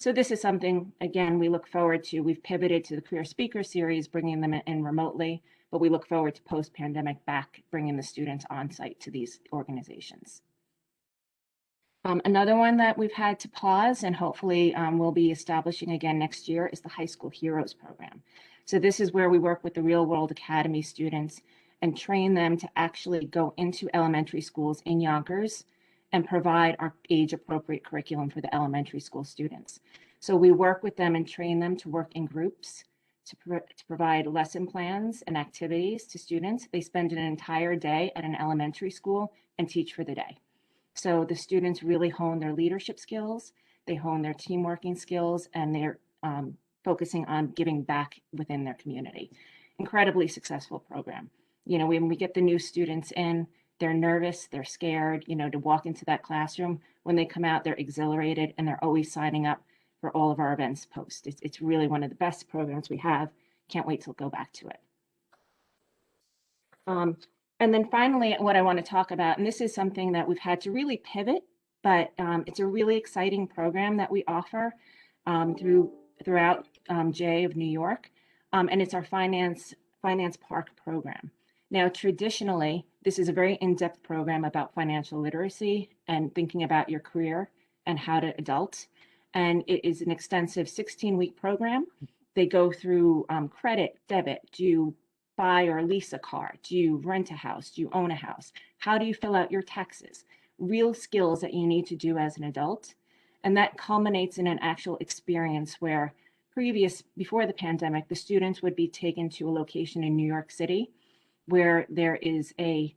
So this is something, again, we look forward to. We've pivoted to the Career Speaker Series, bringing them in remotely, but we look forward to post-pandemic back, bringing the students on site to these organizations. Another one that we've had to pause and hopefully we'll be establishing again next year is the High School Heroes program. So this is where we work with the Real World Academy students and train them to actually go into elementary schools in Yonkers and provide our age-appropriate curriculum for the elementary school students. So we work with them and train them to work in groups, to provide lesson plans and activities to students. They spend an entire day at an elementary school and teach for the day. So the students really hone their leadership skills, they hone their team working skills, and they're focusing on giving back within their community. Incredibly successful program. When we get the new students in, they're nervous, they're scared, to walk into that classroom. When they come out, they're exhilarated, and they're always signing up for all of our events post. It's really one of the best programs we have. Can't wait to go back to it. And then finally, what I want to talk about, and this is something that we've had to really pivot, but it's a really exciting program that we offer throughout J of New York, and it's our Finance Park program. Now, traditionally, this is a very in-depth program about financial literacy and thinking about your career and how to adult. And it is an extensive 16-week program. They go through credit, debit. Do you buy or lease a car? Do you rent a house? Do you own a house? How do you fill out your taxes? Real skills that you need to do as an adult. And that culminates in an actual experience where before the pandemic, the students would be taken to a location in New York City where there is a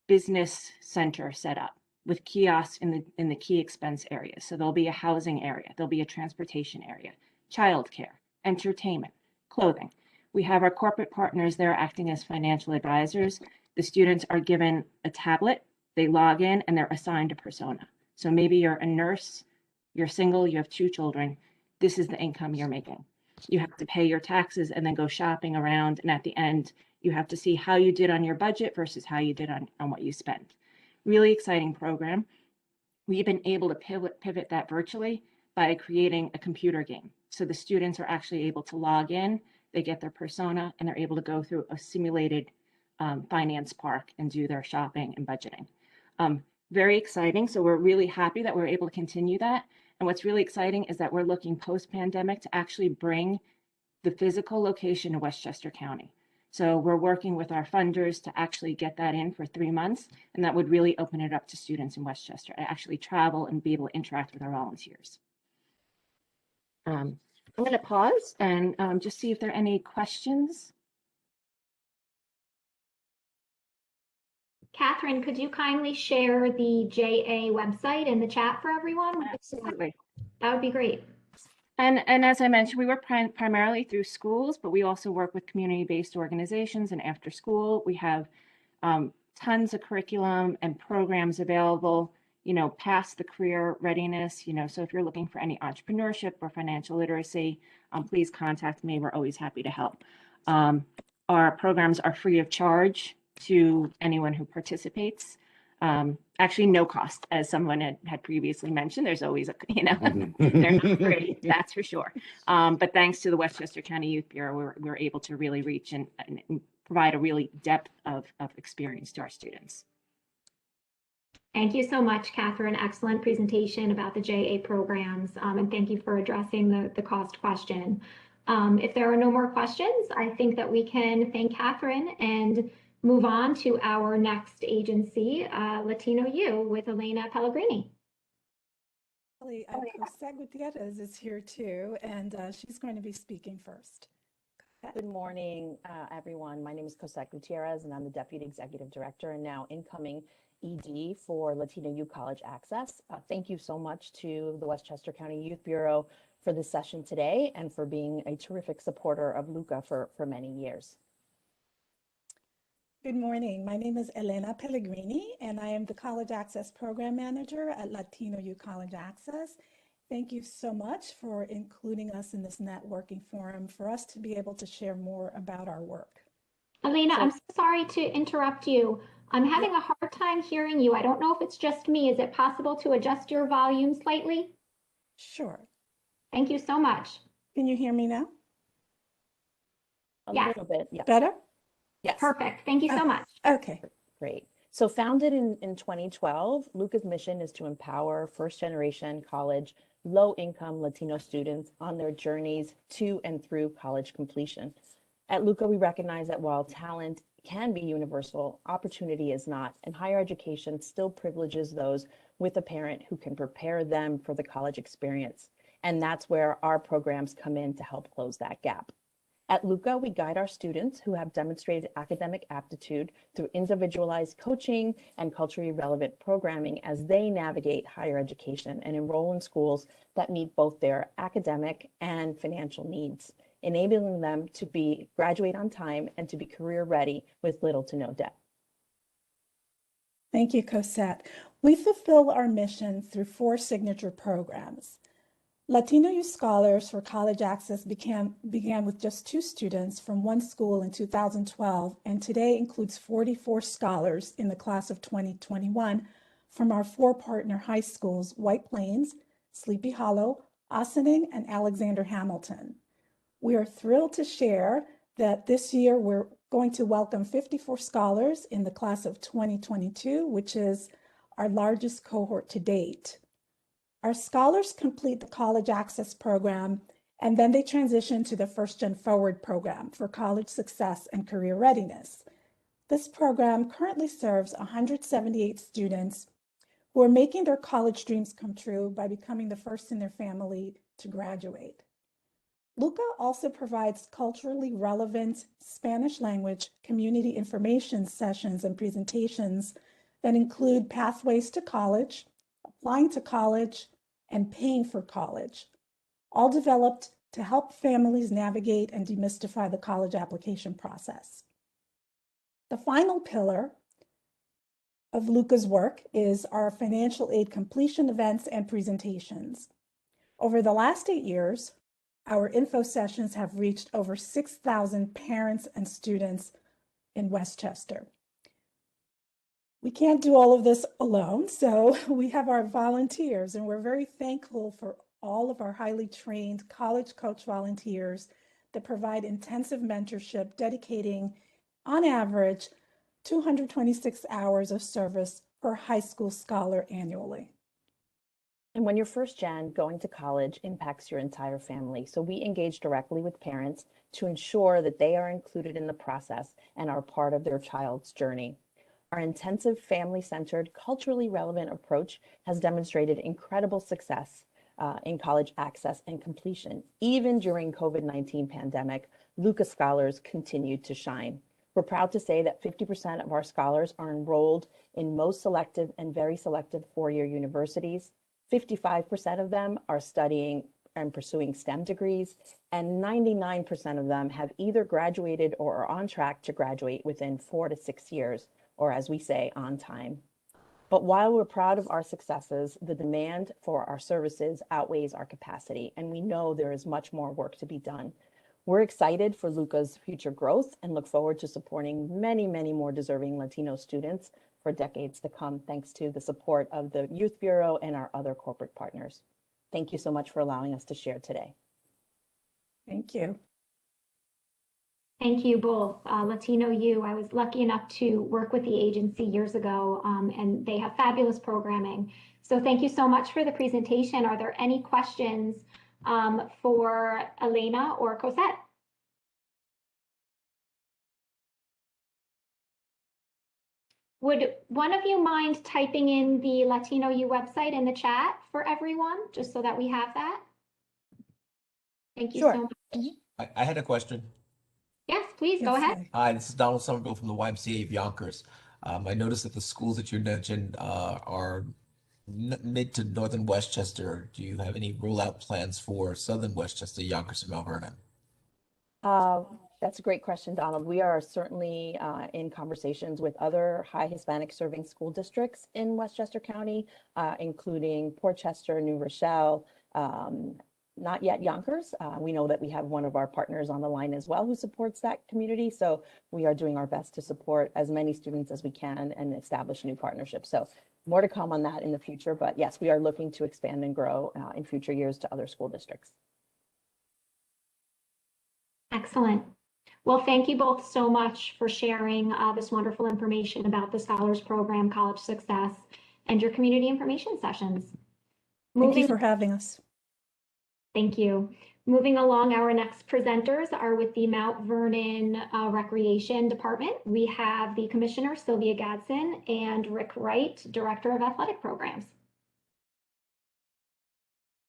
business center set up with kiosks in the key expense areas. So there'll be a housing area, there'll be a transportation area, childcare, entertainment, clothing. We have our corporate partners there acting as financial advisors. The students are given a tablet, they log in, and they're assigned a persona. So maybe you're a nurse, you're single, you have 2 children. This is the income you're making. You have to pay your taxes and then go shopping around. And at the end, you have to see how you did on your budget versus how you did on what you spent. Really exciting program. We've been able to pivot that virtually by creating a computer game. So the students are actually able to log in, they get their persona, and they're able to go through a simulated finance park and do their shopping and budgeting. Very exciting. So we're really happy that we're able to continue that. And what's really exciting is that we're looking post-pandemic to actually bring the physical location to Westchester County. So we're working with our funders to actually get that in for 3 months, and that would really open it up to students in Westchester to actually travel and be able to interact with our volunteers. I'm going to pause and just see if there are any questions. Catherine, could you kindly share the JA website in the chat for everyone? Absolutely. That would be great. And as I mentioned, we work primarily through schools, but we also work with community-based organizations and after school. We have tons of curriculum and programs available, past the career readiness, so if you're looking for any entrepreneurship or financial literacy, please contact me. We're always happy to help. Our programs are free of charge to anyone who participates. Actually, no cost, as someone had previously mentioned. There's always they're not free, that's for sure. But thanks to the Westchester County Youth Bureau, we're able to really reach and provide a really depth of experience to our students. Thank you so much, Catherine. Excellent presentation about the JA programs, and thank you for addressing the cost question. If there are no more questions, I think that we can thank Catherine and move on to our next agency, Latino U, with Elena Pellegrini. Jose Gutierrez is here too, and she's going to be speaking first. Good morning, everyone. My name is Cosette Gutierrez, and I'm the Deputy Executive Director and now incoming ED for Latino Youth College Access. Thank you so much to the Westchester County Youth Bureau for this session today and for being a terrific supporter of LUCA for many years. Good morning. My name is Elena Pellegrini, and I am the College Access Program Manager at Latino Youth College Access. Thank you so much for including us in this networking forum for us to be able to share more about our work. Elena, I'm so sorry to interrupt you. I'm having a hard time hearing you. I don't know if it's just me. Is it possible to adjust your volume slightly? Sure. Thank you so much. Can you hear me now? A Yes. little bit, yeah. Better? Yes. Perfect. Thank you so much. Okay. Great. So founded in 2012, LUCA's mission is to empower first-generation college, low-income Latino students on their journeys to and through college completion. At LUCA, we recognize that while talent can be universal, opportunity is not, and higher education still privileges those with a parent who can prepare them for the college experience. And that's where our programs come in to help close that gap. At LUCA, we guide our students who have demonstrated academic aptitude through individualized coaching and culturally relevant programming as they navigate higher education and enroll in schools that meet both their academic and financial needs, enabling them to graduate on time and to be career ready with little to no debt. Thank you, Cosette. We fulfill our mission through 4 signature programs. Latino Youth Scholars for College Access began with just 2 students from 1 school in 2012, and today includes 44 scholars in the class of 2021 from our 4 partner high schools, White Plains, Sleepy Hollow, Ossining, and Alexander Hamilton. We are thrilled to share that this year we're going to welcome 54 scholars in the class of 2022, which is our largest cohort to date. Our scholars complete the College Access program, and then they transition to the First Gen Forward program for college success and career readiness. This program currently serves 178 students who are making their college dreams come true by becoming the first in their family to graduate. LUCA also provides culturally relevant Spanish language community information sessions and presentations that include pathways to college, applying to college, and paying for college, all developed to help families navigate and demystify the college application process. The final pillar of LUCA's work is our financial aid completion events and presentations. Over the last 8 years, our info sessions have reached over 6,000 parents and students in Westchester. We can't do all of this alone, so we have our volunteers, and we're very thankful for all of our highly trained college coach volunteers that provide intensive mentorship, dedicating, on average, 226 hours of service per high school scholar annually. And when you're first gen, going to college impacts your entire family. So we engage directly with parents to ensure that they are included in the process and are part of their child's journey. Our intensive, family-centered, culturally relevant approach has demonstrated incredible success in college access and completion. Even during COVID-19 pandemic, LUCA scholars continued to shine. We're proud to say that 50% of our scholars are enrolled in most selective and very selective 4-year universities. 55% of them are studying and pursuing STEM degrees, and 99% of them have either graduated or are on track to graduate within 4 to 6 years, or as we say, on time. But while we're proud of our successes, the demand for our services outweighs our capacity, and we know there is much more work to be done. We're excited for LUCA's future growth and look forward to supporting many, many more deserving Latino students for decades to come, thanks to the support of the Youth Bureau and our other corporate partners. Thank you so much for allowing us to share today. Thank you. Thank you both. Latino U, I was lucky enough to work with the agency years ago, and they have fabulous programming. So thank you so much for the presentation. Are there any questions for Elena or Cosette? Would one of you mind typing in the Latino U website in the chat for everyone, just so that we have that? Thank you so much. I had a question. Please go Yes, ahead. Hi, this is Donald Somerville from the YMCA of Yonkers. I noticed that the schools that you mentioned are mid to northern Westchester. Do you have any rollout plans for southern Westchester, Yonkers, and Mount Vernon? That's a great question, Donald. We are certainly in conversations with other high Hispanic serving school districts in Westchester County, including Portchester, New Rochelle, not yet Yonkers. We know that we have one of our partners on the line as well who supports that community. So we are doing our best to support as many students as we can and establish new partnerships. So more to come on that in the future. But yes, we are looking to expand and grow in future years to other school districts. Excellent. Well, thank you both so much for sharing this wonderful information about the Scholars Program, College Success, and your community information sessions. Thank you for having us. Thank you. Moving along, our next presenters are with the Mount Vernon Recreation Department. We have the Commissioner, Sylvia Godsen, and Rick Wright, Director of Athletic Programs.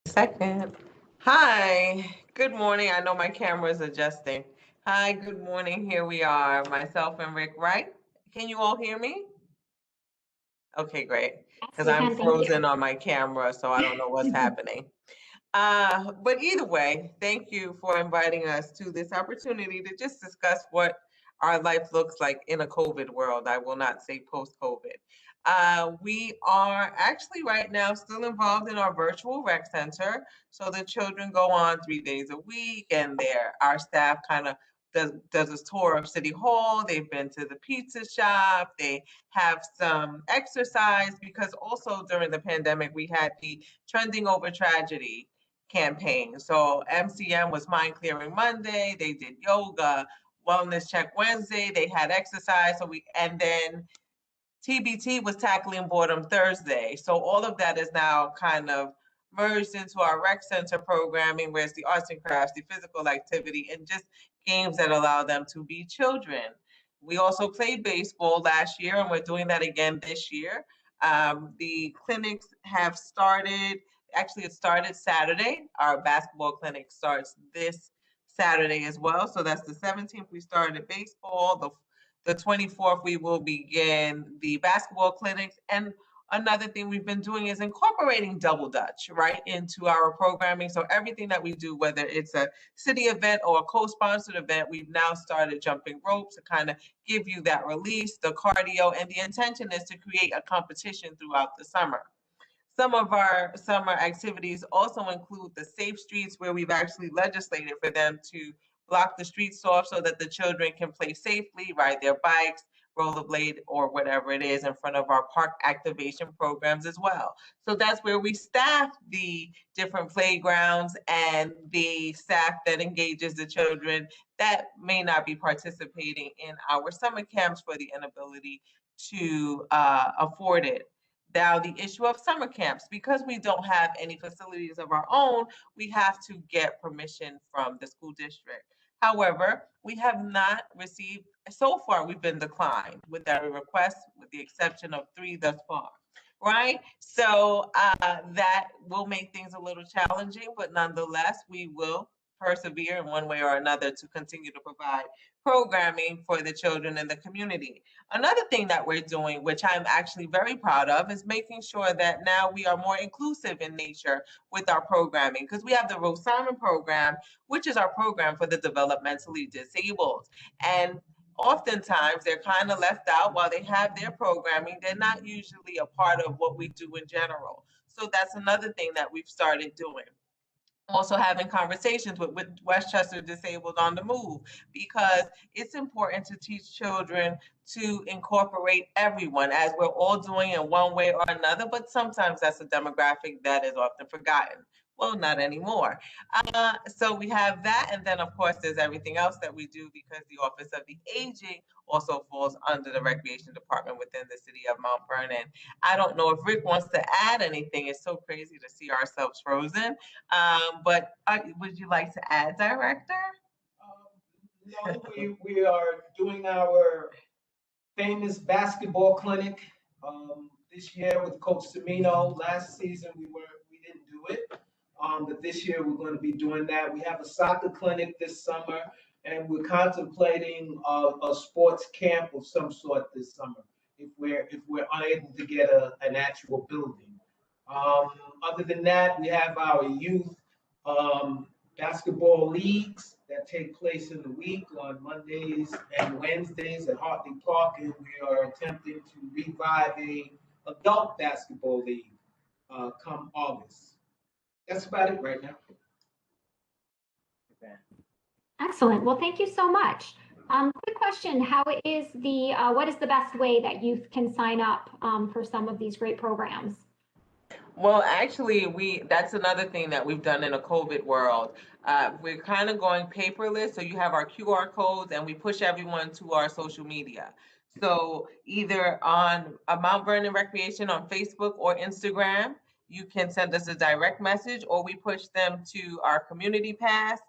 Second. Hi, good morning. I know my camera is adjusting. Hi, good morning. Here we are, myself and Rick Wright. Can you all hear me? Okay, great. Because I'm frozen on my camera, so I don't know what's happening. But either way, thank you for inviting us to this opportunity to just discuss what our life looks like in a COVID world. I will not say post-COVID. We are actually right now still involved in our virtual rec center. So the children go on 3 days a week, and our staff kind of does a tour of City Hall. They've been to the pizza shop. They have some exercise, because also during the pandemic, we had the Trending Over Tragedy campaign. So MCM was Mind Clearing Monday. They did yoga, Wellness Check Wednesday. They had exercise. And then TBT was Tackling Boredom Thursday. So all of that is now kind of merged into our rec center programming, where it's the arts and crafts, the physical activity, and just games that allow them to be children. We also played baseball last year, and we're doing that again this year. The clinics have started. Actually, it started Saturday. Our basketball clinic starts this Saturday as well. So that's the 17th. We started baseball. The 24th, we will begin the basketball clinics. And another thing we've been doing is incorporating Double Dutch right into our programming. So everything that we do, whether it's a city event or a co-sponsored event, we've now started jumping ropes to kind of give you that release, the cardio, and the intention is to create a competition throughout the summer. Some of our summer activities also include the safe streets, where we've actually legislated for them to block the streets off so that the children can play safely, ride their bikes, rollerblade, or whatever it is in front of our park activation programs as well. So that's where we staff the different playgrounds and the staff that engages the children that may not be participating in our summer camps for the inability to afford it. Now, the issue of summer camps, because we don't have any facilities of our own, we have to get permission from the school district. However, we have not received, so far we've been declined with our requests, with the exception of 3 thus far, right? So that will make things a little challenging, but nonetheless, we will persevere in one way or another to continue to provide programming for the children in the community. Another thing that we're doing, which I'm actually very proud of, is making sure that now we are more inclusive in nature with our programming, because we have the Rosamond program, which is our program for the developmentally disabled. And oftentimes they're kind of left out. While they have their programming, they're not usually a part of what we do in general. So that's another thing that we've started doing. Also having conversations with Westchester Disabled on the Move, because it's important to teach children to incorporate everyone, as we're all doing in one way or another, but sometimes that's a demographic that is often forgotten. Well, not anymore. So we have that, and then of course there's everything else that we do, because the Office of the Aging also falls under the Recreation Department within the city of Mount Vernon. I don't know if Rick wants to add anything. It's so crazy to see ourselves frozen. But would you like to add, Director? No, we are doing our famous basketball clinic this year with Coach Semino. Last season we didn't do it, but this year we're going to be doing that. We have a soccer clinic this summer. and we're contemplating a sports camp of some sort this summer if we're unable to get an actual building. Other than that, we have our youth basketball leagues that take place in the week on Mondays and Wednesdays at Hartley Park, and we are attempting to revive a adult basketball league come August. That's about it right now. Excellent. Well, thank you so much. Quick question: what is the best way that youth can sign up for some of these great programs? Well, actually, that's another thing that we've done in a COVID world. We're kind of going paperless, so you have our QR codes, and we push everyone to our social media. So either on Mount Vernon Recreation on Facebook or Instagram, you can send us a direct message, or we push them to our community pass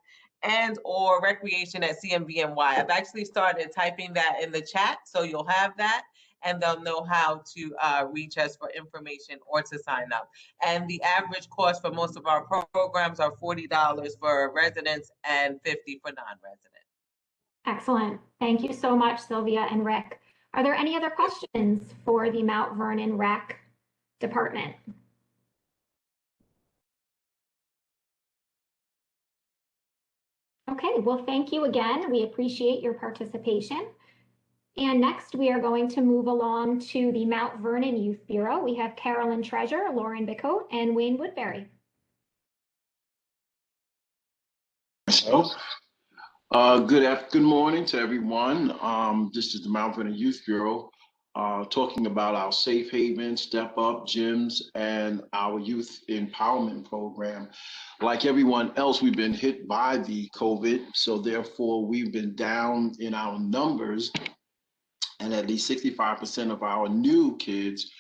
and or recreation at CMVNY. I've actually started typing that in the chat, so you'll have that, and they'll know how to reach us for information or to sign up. And the average cost for most of our programs are $40 for residents and $50 for non-residents. Excellent. Thank you so much, Sylvia and Rick. Are there any other questions for the Mount Vernon Rec Department? Okay, well, thank you again. We appreciate your participation. And next, we are going to move along to the Mount Vernon Youth Bureau. We have Carolyn Treasure, Lauren Bicote, and Wayne Woodbury. Good morning to everyone. This is the Mount Vernon Youth Bureau talking about our Safe Haven, Step Up, gyms, and our youth empowerment program. Like everyone else, we've been hit by the COVID, so therefore we've been down in our numbers, and at least 65% of our new kids,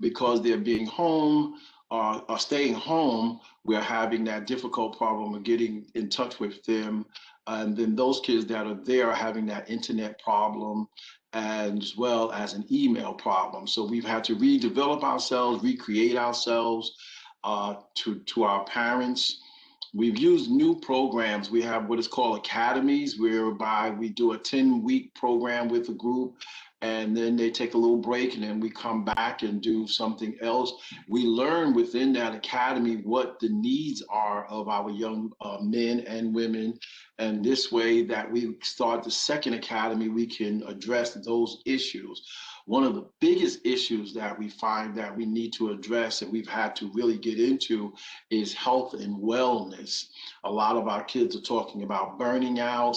because they're being home or staying home, we're having that difficult problem of getting in touch with them. And then those kids that are there are having that internet problem as well as an email problem. So we've had to redevelop ourselves, recreate ourselves to our parents. We've used new programs. We have what is called academies, whereby we do a 10-week program with a group, and then they take a little break, and then we come back and do something else. We learn within that academy what the needs are of our young men and women, and this way that we start the second academy, we can address those issues. One of the biggest issues that we find that we need to address and we've had to really get into is health and wellness. A lot of our kids are talking about burning out,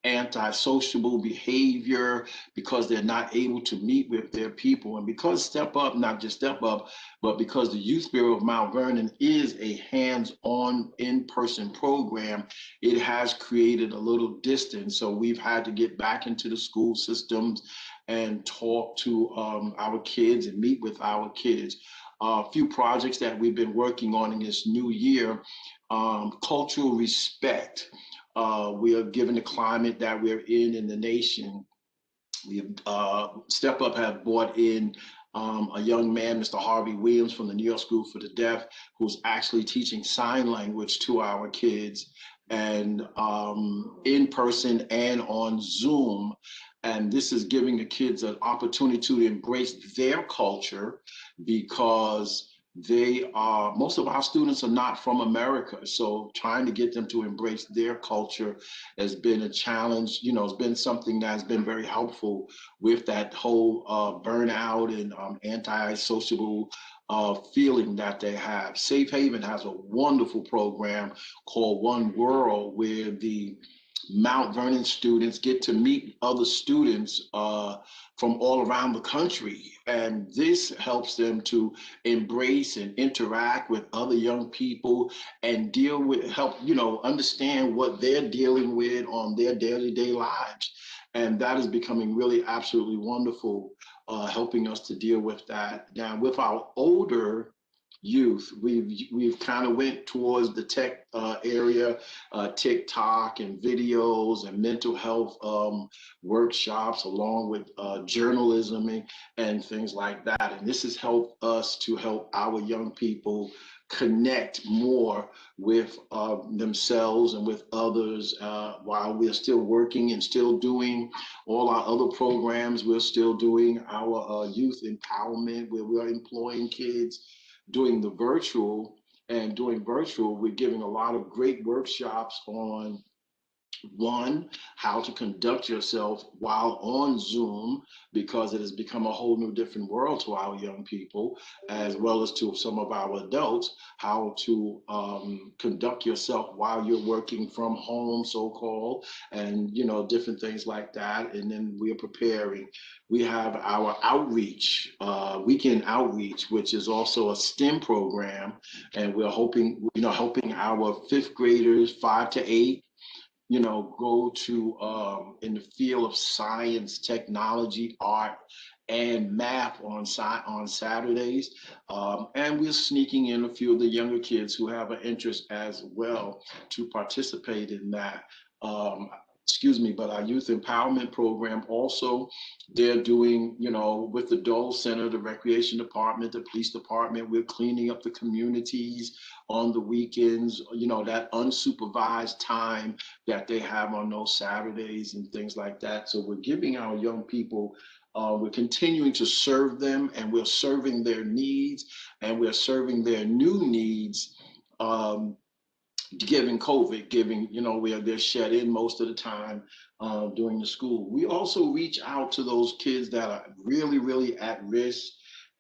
antisociable behavior because they're not able to meet with their people. And because Step Up, not just Step Up, but because the Youth Bureau of Mount Vernon is a hands-on in-person program, it has created a little distance. So we've had to get back into the school systems and talk to our kids and meet with our kids. A few projects that we've been working on in this new year, cultural respect. We are given the climate that we're in the nation. We have Step Up have brought in a young man, Mr. Harvey Williams from the New York School for the Deaf, who's actually teaching sign language to our kids, and in person and on Zoom. And this is giving the kids an opportunity to embrace their culture, because most of our students are not from America. So trying to get them to embrace their culture has been a challenge. You know, it's been something that's been very helpful with that whole burnout and antisocial feeling that they have. Safe Haven has a wonderful program called One World, where the Mount Vernon students get to meet other students from all around the country. And this helps them to embrace and interact with other young people and understand what they're dealing with on their day-to-day lives. And that is becoming really absolutely wonderful, helping us to deal with that. Now, with our older youth, we've kind of went towards the tech area, TikTok and videos and mental health workshops, along with journalism and things like that. And this has helped us to help our young people connect more with themselves and with others while we're still working and still doing all our other programs. We're still doing our youth empowerment where we are employing kids, doing the virtual. And doing virtual, we're giving a lot of great workshops on one, how to conduct yourself while on Zoom, because it has become a whole new different world to our young people, as well as to some of our adults, how to conduct yourself while you're working from home, so-called, and, you know, different things like that. And then we're preparing. We have our outreach, weekend outreach, which is also a STEM program. And we're hoping, you know, helping our fifth graders, 5 to 8, you know, go to in the field of science, technology, art, and math on Saturdays. And we're sneaking in a few of the younger kids who have an interest as well to participate in that. Excuse me, but our youth empowerment program also, they're doing, you know, with the Dole Center, the recreation department, the police department, we're cleaning up the communities on the weekends, you know, that unsupervised time that they have on those Saturdays and things like that. So we're giving our young people, we're continuing to serve them, and we're serving their needs, and we're serving their new needs, given COVID, giving, you know, where they're shut in most of the time during the school. We also reach out to those kids that are really, really at risk,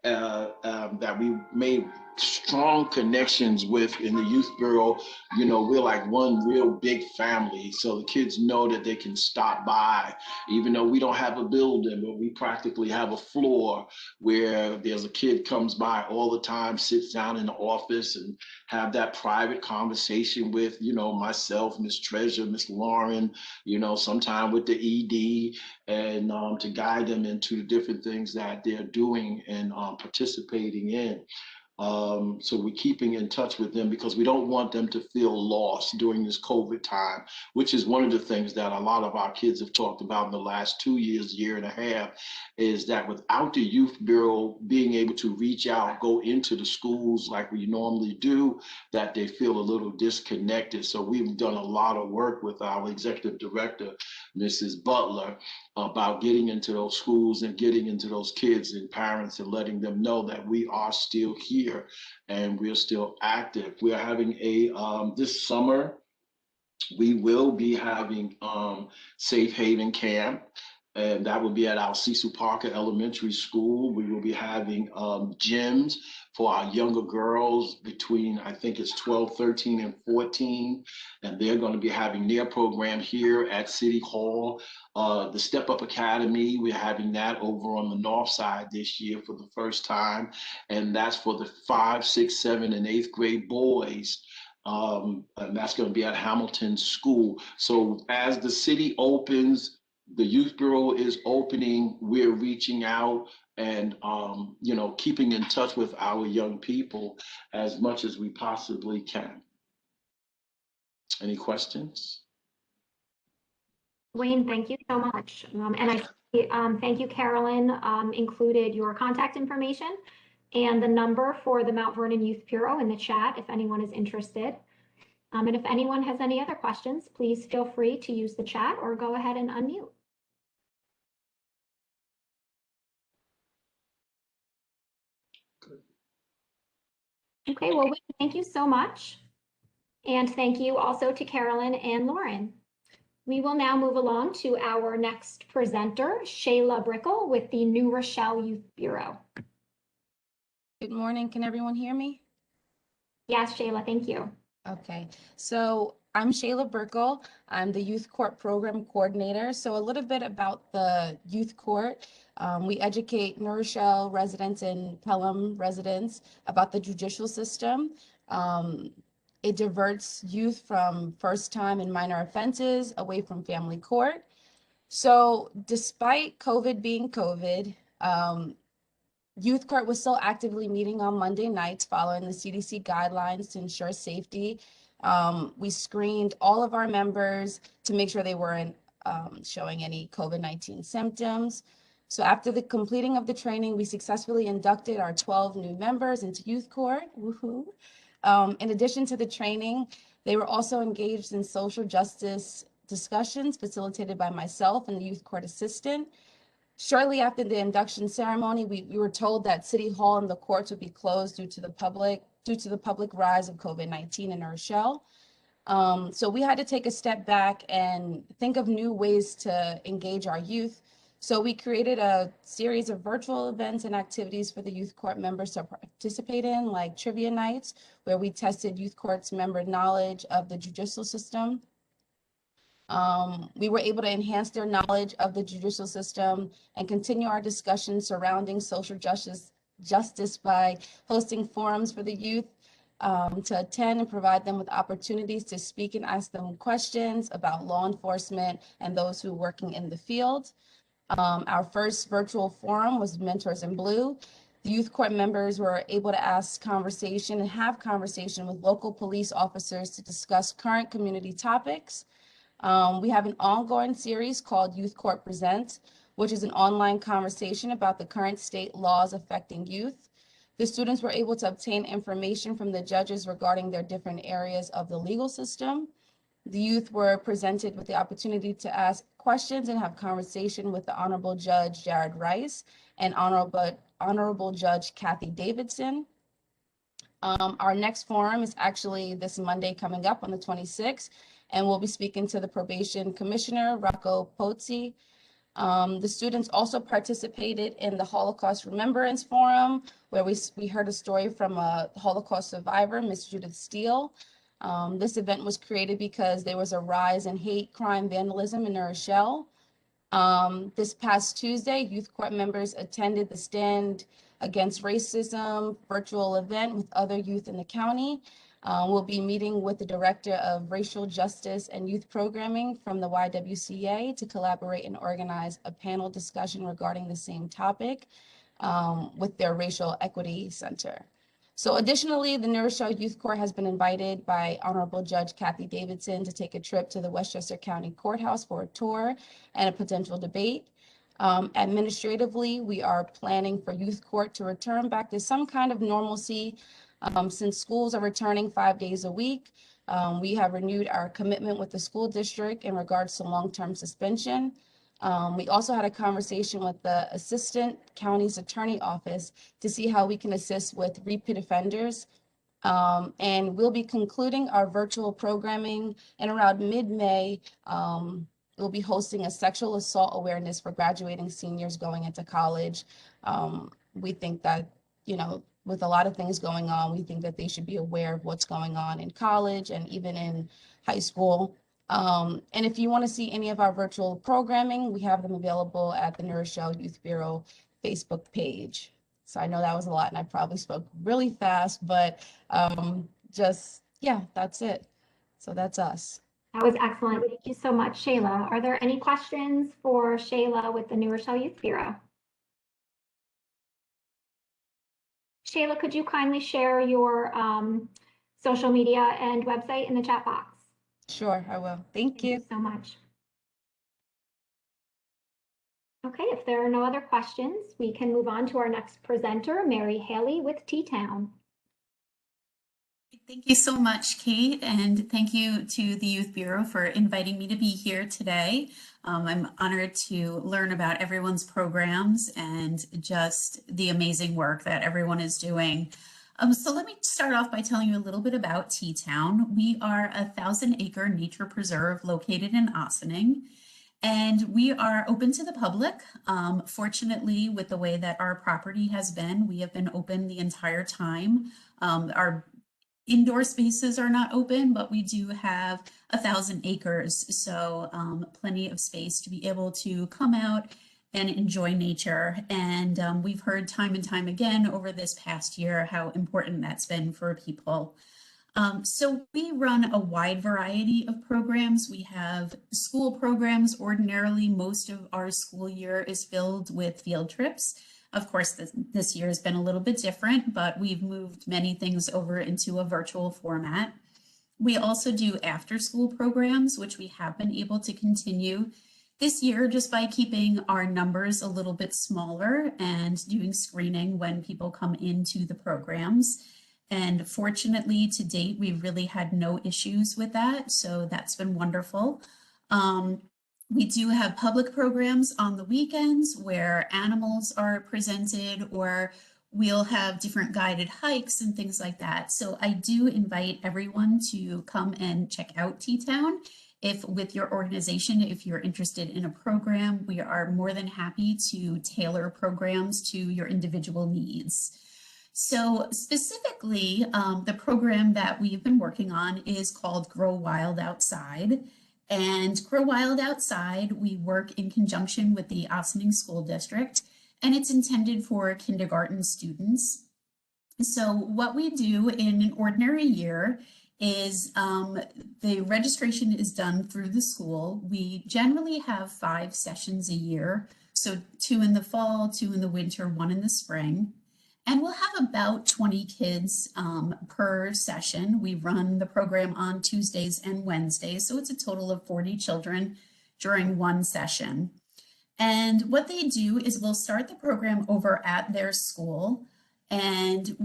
that we made strong connections with in the youth bureau. You know, we're like one real big family, so the kids know that they can stop by, even though we don't have a building, but we practically have a floor where there's a kid comes by all the time, sits down in the office and have that private conversation with, you know, myself, Miss Treasure, Miss Lauren, you know, sometime with the ED, and to guide them into the different things that they're doing and participating in. So we're keeping in touch with them because we don't want them to feel lost during this COVID time, which is one of the things that a lot of our kids have talked about in the last 2 years, year and a half, is that without the Youth Bureau being able to reach out, go into the schools like we normally do, that they feel a little disconnected. So we've done a lot of work with our executive director, Mrs. Butler, about getting into those schools and getting into those kids and parents and letting them know that we are still here and we're still active. We are having a, this summer, we will be having Safe Haven Camp, and that will be at our Cecil Parker Elementary School. We will be having gyms for our younger girls between, I think it's 12, 13, and 14. And they're going to be having their program here at City Hall. The Step Up Academy, we're having that over on the north side this year for the first time. And that's for the 5, 6, 7, and 8th grade boys. And that's going to be at Hamilton School. So as the city opens, the Youth Bureau is opening, we're reaching out and, you know, keeping in touch with our young people as much as we possibly can. Any questions? Wayne, thank you so much. And I see, thank you, Carolyn, included your contact information and the number for the Mount Vernon Youth Bureau in the chat if anyone is interested. And if anyone has any other questions, please feel free to use the chat or go ahead and unmute. Okay, well, thank you so much. And thank you also to Carolyn and Lauren. We will now move along to our next presenter, Shayla Berkel with the New Rochelle Youth Bureau. Good morning. Can everyone hear me? Yes, Shayla, thank you. Okay, so I'm Shayla Berkel. I'm the Youth Court Program Coordinator. So a little bit about the Youth Court. We educate New Rochelle residents and Pelham residents about the judicial system. It diverts youth from first-time and minor offenses away from family court. So despite COVID being COVID, Youth Court was still actively meeting on Monday nights following the CDC guidelines to ensure safety. We screened all of our members to make sure they weren't showing any COVID-19 symptoms. So after the completing of the training, we successfully inducted our 12 new members into Youth Court. Woohoo! In addition to the training, they were also engaged in social justice discussions facilitated by myself and the youth court assistant. Shortly after the induction ceremony, we were told that City Hall and the courts would be closed due to the public rise of COVID-19 in Rochelle. So we had to take a step back and think of new ways to engage our youth. So we created a series of virtual events and activities for the youth court members to participate in, like trivia nights, where we tested youth court's member knowledge of the judicial system. We were able to enhance their knowledge of the judicial system and continue our discussion surrounding social justice by hosting forums for the youth to attend and provide them with opportunities to speak and ask them questions about law enforcement and those who are working in the field. Our first virtual forum was Mentors in Blue. The youth court members were able to ask conversation and have conversation with local police officers to discuss current community topics. We have an ongoing series called Youth Court Presents, which is an online conversation about the current state laws affecting youth. The students were able to obtain information from the judges regarding their different areas of the legal system. The youth were presented with the opportunity to ask questions and have conversation with the Honorable Judge Jared Rice and Honorable Judge Kathy Davidson. Our next forum is actually this Monday coming up on the 26th, and we'll be speaking to the Probation Commissioner, Rocco Pozzi. The students also participated in the Holocaust Remembrance Forum, where we heard a story from a Holocaust survivor, Miss Judith Steele. This event was created because there was a rise in hate, crime, vandalism in Rochelle. This past Tuesday, youth court members attended the Stand Against Racism virtual event with other youth in the county. We'll be meeting with the Director of Racial Justice and Youth Programming from the YWCA to collaborate and organize a panel discussion regarding the same topic with their Racial Equity Center. So additionally, the New Rochelle Youth Court has been invited by Honorable Judge Kathy Davidson to take a trip to the Westchester County Courthouse for a tour and a potential debate. Administratively, we are planning for youth court to return back to some kind of normalcy since schools are returning 5 days a week. We have renewed our commitment with the school district in regards to long-term suspension. We also had a conversation with the Assistant County's Attorney Office to see how we can assist with repeat offenders. And we'll be concluding our virtual programming, and around mid-May, we'll be hosting a sexual assault awareness for graduating seniors going into college. We think that, you know, with a lot of things going on, we think that they should be aware of what's going on in college and even in high school. And if you want to see any of our virtual programming, we have them available at the New Rochelle Youth Bureau Facebook page. So I know that was a lot and I probably spoke really fast, but yeah, that's it. So that's us. That was excellent. Thank you so much, Shayla. Are there any questions for Shayla with the New Rochelle Youth Bureau? Shayla, could you kindly share your social media and website in the chat box? Sure, I will. Thank you so much. Okay, if there are no other questions, we can move on to our next presenter, Mary Haley with T-Town. Thank you so much, Kate, and thank you to the Youth Bureau for inviting me to be here today. I'm honored to learn about everyone's programs and just the amazing work that everyone is doing. So let me start off by telling you a little bit about T-Town. We are a 1,000-acre nature preserve located in Ossining, and we are open to the public. Fortunately, with the way that our property has been, we have been open the entire time. Our indoor spaces are not open, but we do have 1,000 acres, so plenty of space to be able to come out and enjoy nature. And we've heard time and time again over this past year how important that's been for people. So we run a wide variety of programs. We have school programs. Ordinarily, most of our school year is filled with field trips. Of course, this year has been a little bit different, but we've moved many things over into a virtual format. We also do after-school programs, which we have been able to continue this year just by keeping our numbers a little bit smaller and doing screening when people come into the programs. And fortunately, to date, we've really had no issues with that. So that's been wonderful. We do have public programs on the weekends where animals are presented, or we'll have different guided hikes and things like that. So I do invite everyone to come and check out T-Town. If with your organization, if you're interested in a program, we are more than happy to tailor programs to your individual needs. So specifically, the program that we've been working on is called Grow Wild Outside. And Grow Wild Outside, we work in conjunction with the Ossining School District, and it's intended for kindergarten students. So what we do in an ordinary year is the registration is done through the school. We generally have 5 sessions a year. So 2 in the fall, 2 in the winter, 1 in the spring. And we'll have about 20 kids per session. We run the program on Tuesdays and Wednesdays. So it's a total of 40 children during one session. And what they do is we'll start the program over at their school. And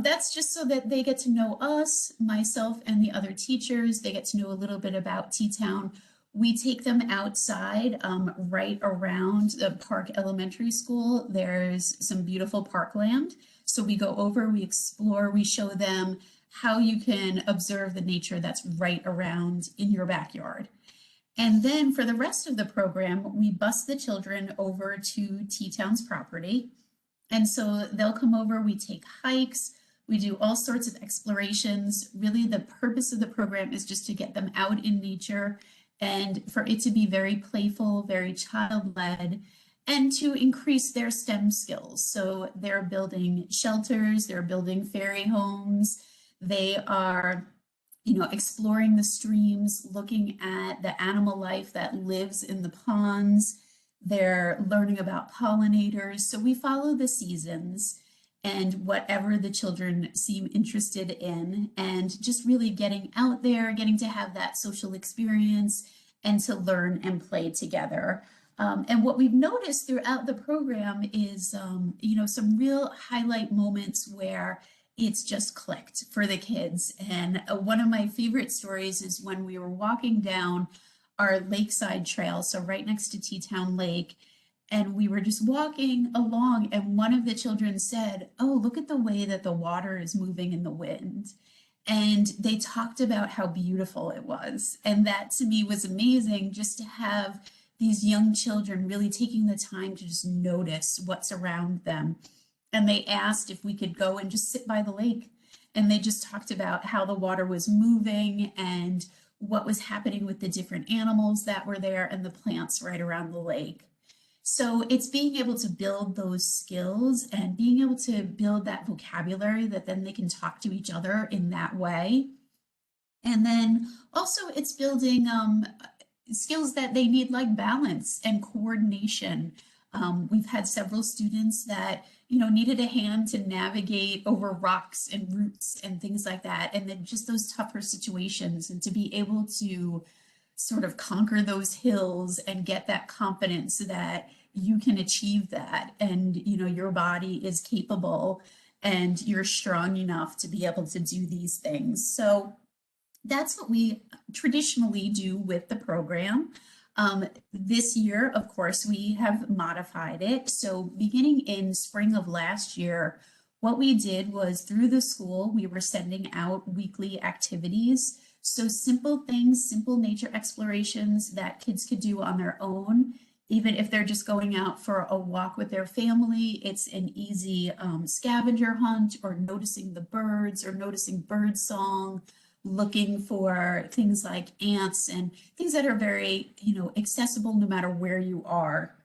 that's just so that they get to know us, myself and the other teachers. They get to know a little bit about T-Town. We take them outside, right around the Park Elementary School. There's some beautiful parkland. So we go over, we explore, we show them how you can observe the nature that's right around in your backyard. And then for the rest of the program, we bus the children over to T-Town's property. And so they'll come over, we take hikes, we do all sorts of explorations. Really, the purpose of the program is just to get them out in nature and for it to be very playful, very child-led, and to increase their STEM skills. So they're building shelters, they're building fairy homes, they are, exploring the streams, looking at the animal life that lives in the ponds. They're learning about pollinators. So we follow the seasons and whatever the children seem interested in, and just really getting out there, getting to have that social experience and to learn and play together. And what we've noticed throughout the program is, some real highlight moments where it's just clicked for the kids. And one of my favorite stories is when we were walking down our lakeside trail, so right next to T-Town Lake, and we were just walking along, and one of the children said, "Oh, look at the way that the water is moving in the wind." And they talked about how beautiful it was. And that to me was amazing, just to have these young children really taking the time to just notice what's around them. And they asked if we could go and just sit by the lake. And they just talked about how the water was moving and what was happening with the different animals that were there and the plants right around the lake. So it's being able to build those skills and being able to build that vocabulary that then they can talk to each other in that way. And then also it's building skills that they need, like balance and coordination. We've had several students that, needed a hand to navigate over rocks and roots and things like that. And then just those tougher situations, and to be able to sort of conquer those hills and get that confidence that you can achieve that, and your body is capable and you're strong enough to be able to do these things. So that's what we traditionally do with the program. This year, of course, we have modified it. So beginning in spring of last year, what we did was through the school, we were sending out weekly activities. So simple things, simple nature explorations that kids could do on their own. Even if they're just going out for a walk with their family, it's an easy scavenger hunt, or noticing the birds, or noticing bird song, looking for things like ants and things that are very, accessible no matter where you are.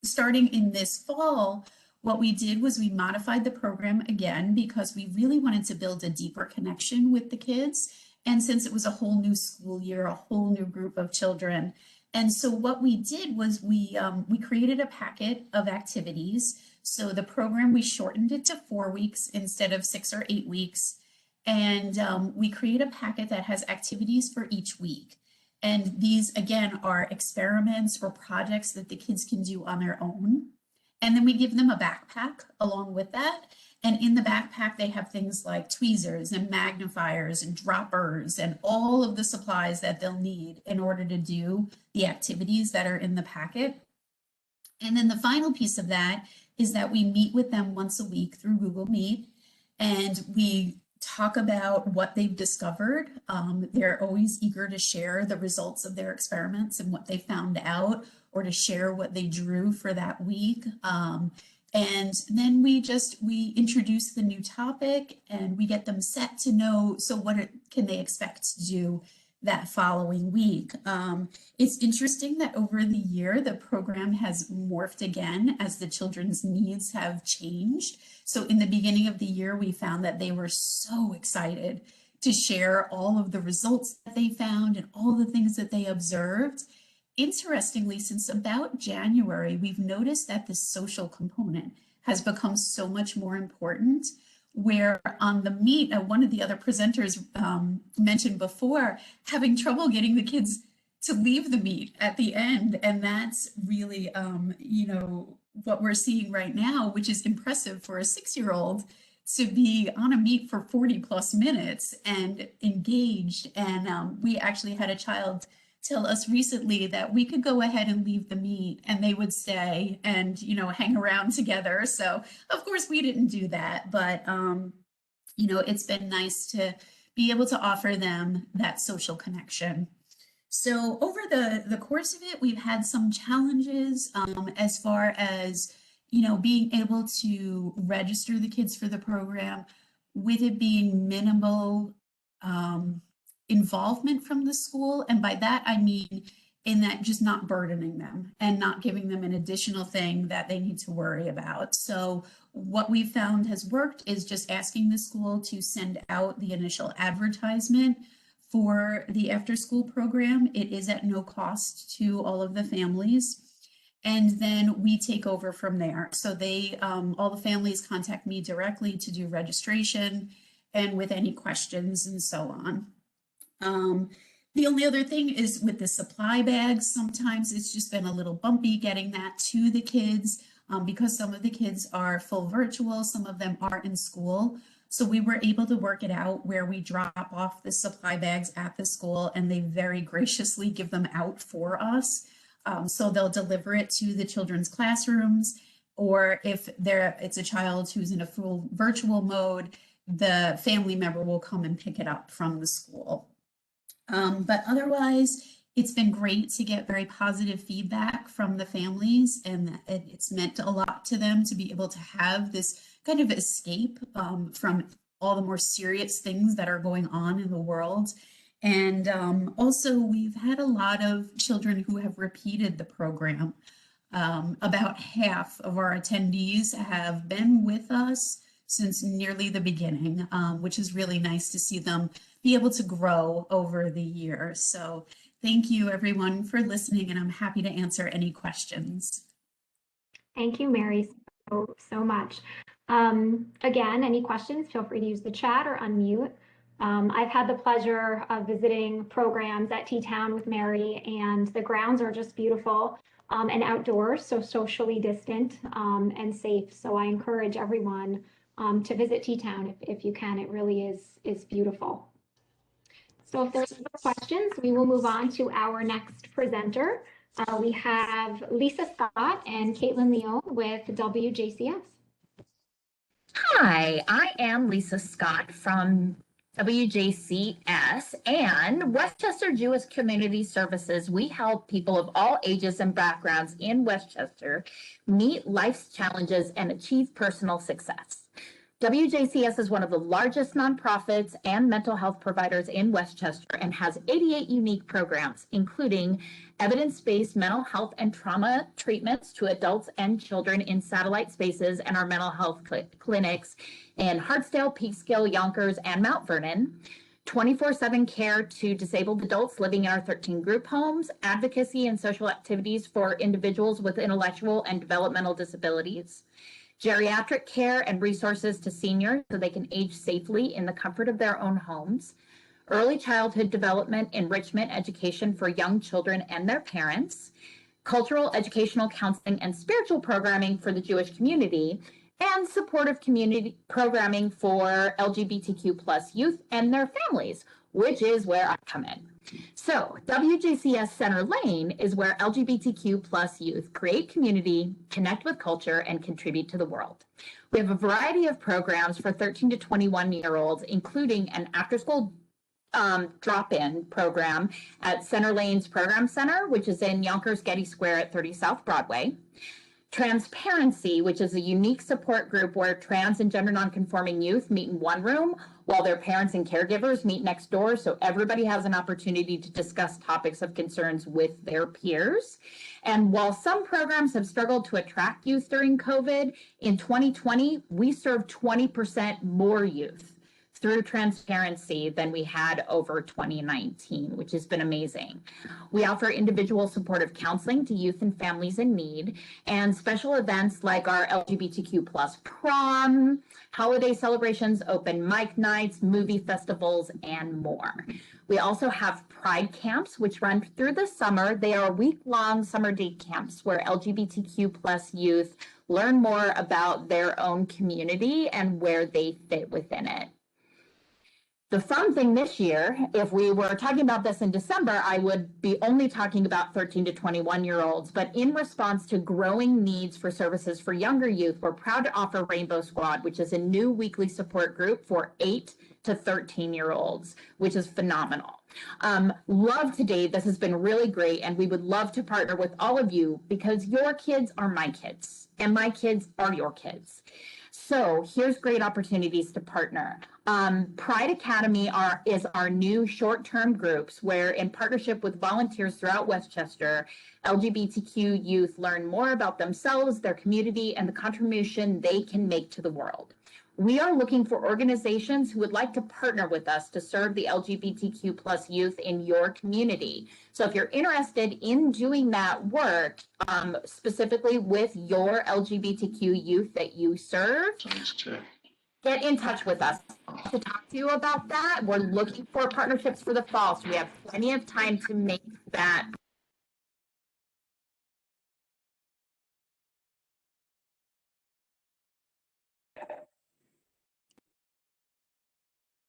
Starting in this fall, what we did was we modified the program again because we really wanted to build a deeper connection with the kids. And since it was a whole new school year, a whole new group of children. And so what we did was we created a packet of activities. So the program, we shortened it to 4 weeks instead of 6 or 8 weeks. And we create a packet that has activities for each week. And these, again, are experiments or projects that the kids can do on their own. And then we give them a backpack along with that. And in the backpack, they have things like tweezers and magnifiers and droppers and all of the supplies that they'll need in order to do the activities that are in the packet. And then the final piece of that is that we meet with them once a week through Google Meet, and we talk about what they've discovered. They're always eager to share the results of their experiments and what they found out, or to share what they drew for that week. And then we introduce the new topic, and we get them set to know, so what can they expect to do that following week. It's interesting that over the year, the program has morphed again as the children's needs have changed. So in the beginning of the year, we found that they were so excited to share all of the results that they found and all the things that they observed. Interestingly, since about January, we've noticed that the social component has become so much more important, where on the meet, one of the other presenters mentioned before, having trouble getting the kids to leave the meet at the end. And that's really, what we're seeing right now, which is impressive for a 6-year-old to be on a meet for 40+ minutes and engaged. And we actually had a child tell us recently that we could go ahead and leave the meet and they would stay and, hang around together. So of course we didn't do that, but, it's been nice to be able to offer them that social connection. So over the course of it, we've had some challenges as far as, being able to register the kids for the program, with it being minimal involvement from the school. And by that, I mean in that just not burdening them and not giving them an additional thing that they need to worry about. So what we found has worked is just asking the school to send out the initial advertisement for the after school program. It is at no cost to all of the families. And then we take over from there. So they, all the families contact me directly to do registration and with any questions and so on. The only other thing is with the supply bags, sometimes it's just been a little bumpy getting that to the kids because some of the kids are full virtual, some of them are in school. So we were able to work it out where we drop off the supply bags at the school and they very graciously give them out for us. So they'll deliver it to the children's classrooms, or if it's a child who's in a full virtual mode, the family member will come and pick it up from the school. But otherwise, it's been great to get very positive feedback from the families, and it's meant a lot to them to be able to have this kind of escape from all the more serious things that are going on in the world. And also, we've had a lot of children who have repeated the program. About half of our attendees have been with us since nearly the beginning, which is really nice to see them be able to grow over the year. So thank you everyone for listening, and I'm happy to answer any questions. Thank you, Mary, so much. Again, any questions, feel free to use the chat or unmute. I've had the pleasure of visiting programs at T-Town with Mary, and the grounds are just beautiful and outdoors, so socially distant and safe. So I encourage everyone to visit T-Town if you can. It really is beautiful. So if there's no questions, we will move on to our next presenter. We have Lisa Scott and Caitlin Leone with WJCS. Hi, I am Lisa Scott from WJCS and Westchester Jewish Community Services. We help people of all ages and backgrounds in Westchester meet life's challenges and achieve personal success. WJCS is one of the largest nonprofits and mental health providers in Westchester and has 88 unique programs, including evidence-based mental health and trauma treatments to adults and children in satellite spaces and our mental health clinics in Hartsdale, Peekskill, Yonkers, and Mount Vernon, 24/7 care to disabled adults living in our 13 group homes, advocacy and social activities for individuals with intellectual and developmental disabilities, geriatric care and resources to seniors so they can age safely in the comfort of their own homes, early childhood development, enrichment, education for young children and their parents, cultural, educational, counseling, and spiritual programming for the Jewish community, and supportive community programming for LGBTQ plus youth and their families, which is where I come in. So WJCS Center Lane is where LGBTQ plus youth create community, connect with culture, and contribute to the world. We have a variety of programs for 13 to 21-year-olds, including an after-school drop-in program at Center Lane's Program Center, which is in Yonkers Getty Square at 30 South Broadway. Transparency, which is a unique support group where trans and gender nonconforming youth meet in one room while their parents and caregivers meet next door, so everybody has an opportunity to discuss topics of concerns with their peers. And while some programs have struggled to attract youth during COVID, in 2020, we served 20% more youth through Transparency than we had over 2019, which has been amazing. We offer individual supportive counseling to youth and families in need, and special events like our LGBTQ plus prom, holiday celebrations, open mic nights, movie festivals, and more. We also have Pride camps, which run through the summer. They are week-long summer day camps where LGBTQ plus youth learn more about their own community and where they fit within it. The fun thing this year, if we were talking about this in December, I would be only talking about 13 to 21-year-olds, but in response to growing needs for services for younger youth, we're proud to offer Rainbow Squad, which is a new weekly support group for 8 to 13-year-olds, which is phenomenal. Love today, this has been really great, and we would love to partner with all of you because your kids are my kids, and my kids are your kids. So here's great opportunities to partner. Pride Academy is our new short-term groups where, in partnership with volunteers throughout Westchester, LGBTQ youth learn more about themselves, their community, and the contribution they can make to the world. We are looking for organizations who would like to partner with us to serve the LGBTQ plus youth in your community. So if you're interested in doing that work, specifically with your LGBTQ youth that you serve, get in touch with us to talk to you about that. We're looking for partnerships for the fall, so we have plenty of time to make that.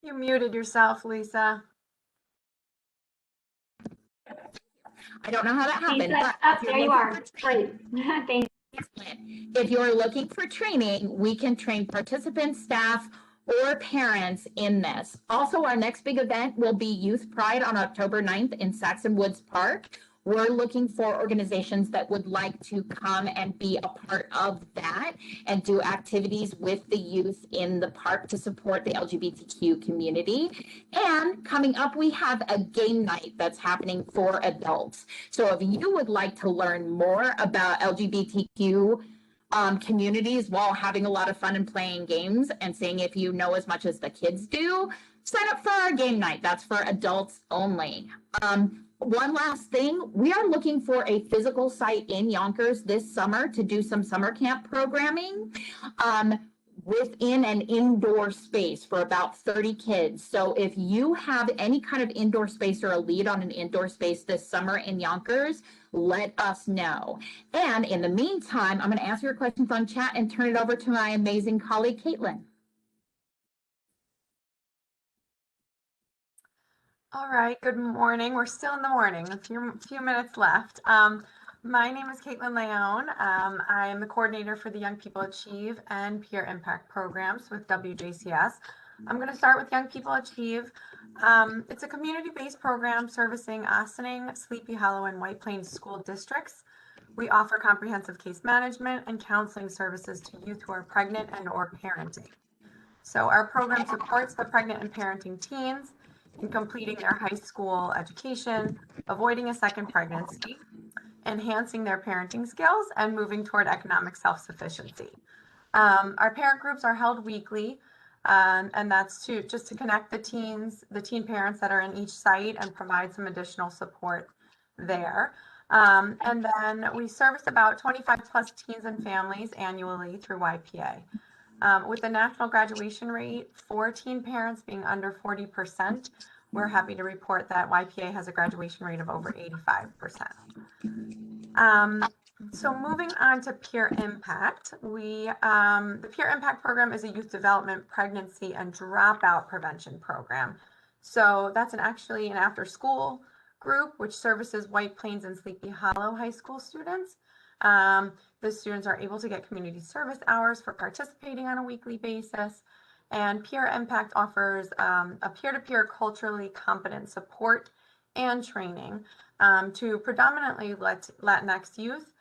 You muted yourself, Lisa. I don't know how that happened. Lisa, But there you are. Great. Thank you. If you're looking for training, we can train participants, staff, or parents in this. Also, our next big event will be Youth Pride on October 9th in Saxon Woods Park. We're looking for organizations that would like to come and be a part of that and do activities with the youth in the park to support the LGBTQ community. And coming up, we have a game night that's happening for adults. So if you would like to learn more about LGBTQ communities while having a lot of fun and playing games and seeing if you know as much as the kids do, sign up for our game night. That's for adults only. One last thing, we are looking for a physical site in Yonkers this summer to do some summer camp programming within an indoor space for about 30 kids. So if you have any kind of indoor space or a lead on an indoor space this summer in Yonkers, let us know. And in the meantime, I'm going to answer your questions on chat and turn it over to my amazing colleague, Caitlin. All right, good morning. We're still in the morning, a few minutes left. My name is Caitlin Leone. I'm the coordinator for the Young People Achieve and Peer Impact programs with WJCS. I'm going to start with Young People Achieve. It's a community-based program servicing Ossining, Sleepy Hollow, and White Plains school districts. We offer comprehensive case management and counseling services to youth who are pregnant and or parenting. So our program supports the pregnant and parenting teens in completing their high school education, avoiding a second pregnancy, enhancing their parenting skills, and moving toward economic self-sufficiency. Our parent groups are held weekly, and that's just to connect the teen parents that are in each site and provide some additional support there. And then we service about 25 plus teens and families annually through YPA. With the national graduation rate for teen parents being under 40%, we're happy to report that YPA has a graduation rate of over 85%. So moving on to peer impact, the peer impact program is a youth development, pregnancy, and dropout prevention program. So that's actually an after-school group which services White Plains and Sleepy Hollow high school students. The students are able to get community service hours for participating on a weekly basis. And peer impact offers a peer-to-peer culturally competent support and training to predominantly Latinx youth.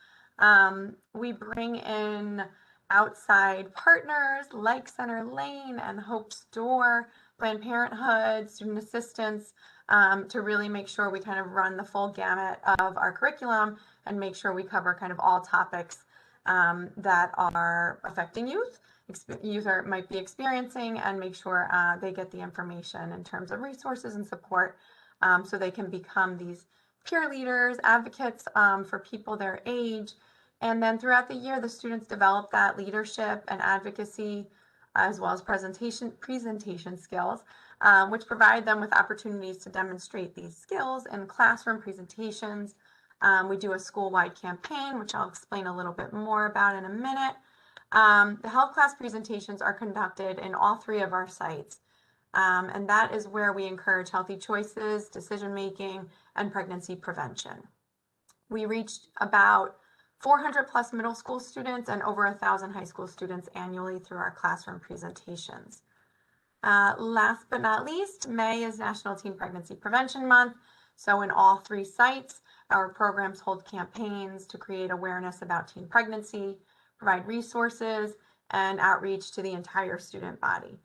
We bring in outside partners like Center Lane and Hope's Door, Planned Parenthood, student assistance, to really make sure we kind of run the full gamut of our curriculum and make sure we cover kind of all topics that are affecting youth might be experiencing, and make sure they get the information in terms of resources and support so they can become these peer leaders, advocates for people their age. And then throughout the year, the students develop that leadership and advocacy, as well as presentation skills, which provide them with opportunities to demonstrate these skills in classroom presentations. We do a school-wide campaign, which I'll explain a little bit more about in a minute. The health class presentations are conducted in all 3 of our sites. And that is where we encourage healthy choices, decision-making, and pregnancy prevention. We reached about 400 plus middle school students and over 1,000 high school students annually through our classroom presentations. Last but not least, May is National Teen Pregnancy Prevention Month. So in all 3 sites, our programs hold campaigns to create awareness about teen pregnancy, provide resources, and outreach to the entire student body.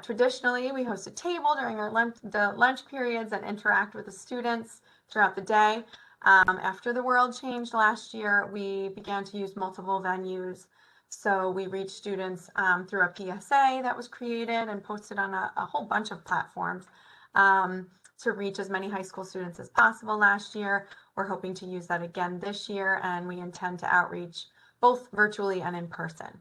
Traditionally, we host a table during the lunch periods and interact with the students throughout the day. After the world changed last year, we began to use multiple venues. So we reached students through a PSA that was created and posted on a whole bunch of platforms to reach as many high school students as possible last year. We're hoping to use that again this year, and we intend to outreach both virtually and in person.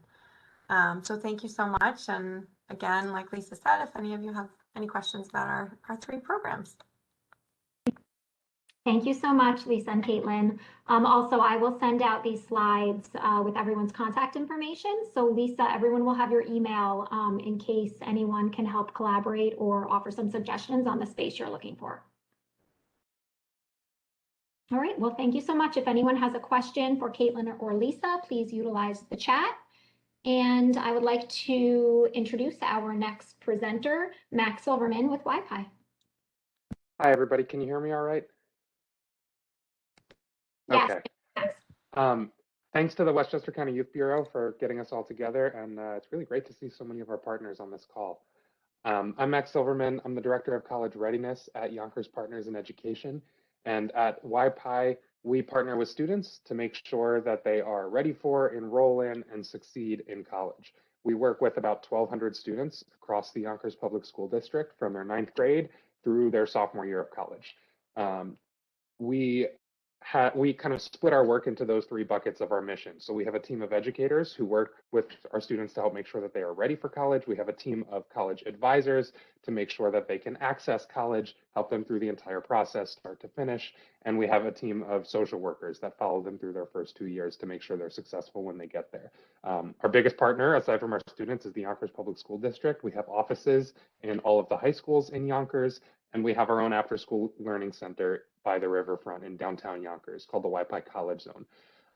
So thank you so much. And again, like Lisa said, if any of you have any questions about our 3 programs. Thank you so much, Lisa and Caitlin. Also, I will send out these slides with everyone's contact information. So Lisa, everyone will have your email in case anyone can help collaborate or offer some suggestions on the space you're looking for. All right, well, thank you so much. If anyone has a question for Caitlin or Lisa, please utilize the chat. And I would like to introduce our next presenter, Max Silverman with YPI. Hi, everybody. Can you hear me all right? Yes. Okay. Thanks to the Westchester County Youth Bureau for getting us all together, and it's really great to see so many of our partners on this call. I'm Max Silverman. I'm the Director of College Readiness at Yonkers Partners in Education, and at YPI, we partner with students to make sure that they are ready for, enroll in, and succeed in college. We work with about 1,200 students across the Yonkers Public School District from their 9th grade through their sophomore year of college. We kind of split our work into those 3 buckets of our mission. So we have a team of educators who work with our students to help make sure that they are ready for college. We have a team of college advisors to make sure that they can access college, help them through the entire process, start to finish. And we have a team of social workers that follow them through their first 2 years to make sure they're successful when they get there. Our biggest partner, aside from our students, is the Yonkers Public School District. We have offices in all of the high schools in Yonkers, and we have our own after-school learning center by the riverfront in downtown Yonkers called the YPI College Zone.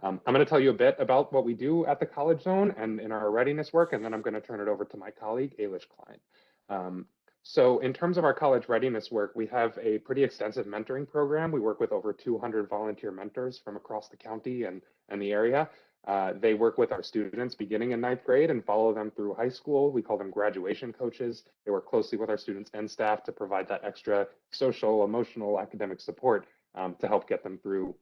I'm going to tell you a bit about what we do at the College Zone and in our readiness work, and then I'm going to turn it over to my colleague, Ailish Klein. So in terms of our college readiness work, we have a pretty extensive mentoring program. We work with over 200 volunteer mentors from across the county and the area. They work with our students beginning in 9th grade and follow them through high school. We call them graduation coaches. They work closely with our students and staff to provide that extra social, emotional, academic support to help get them through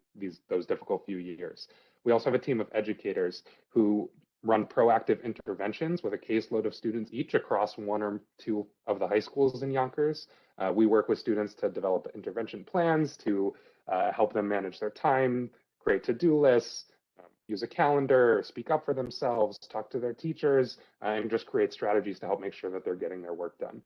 those difficult few years. We also have a team of educators who run proactive interventions with a caseload of students each across 1 or 2 of the high schools in Yonkers. We work with students to develop intervention plans to help them manage their time, create to-do lists, use a calendar, speak up for themselves, talk to their teachers, and just create strategies to help make sure that they're getting their work done.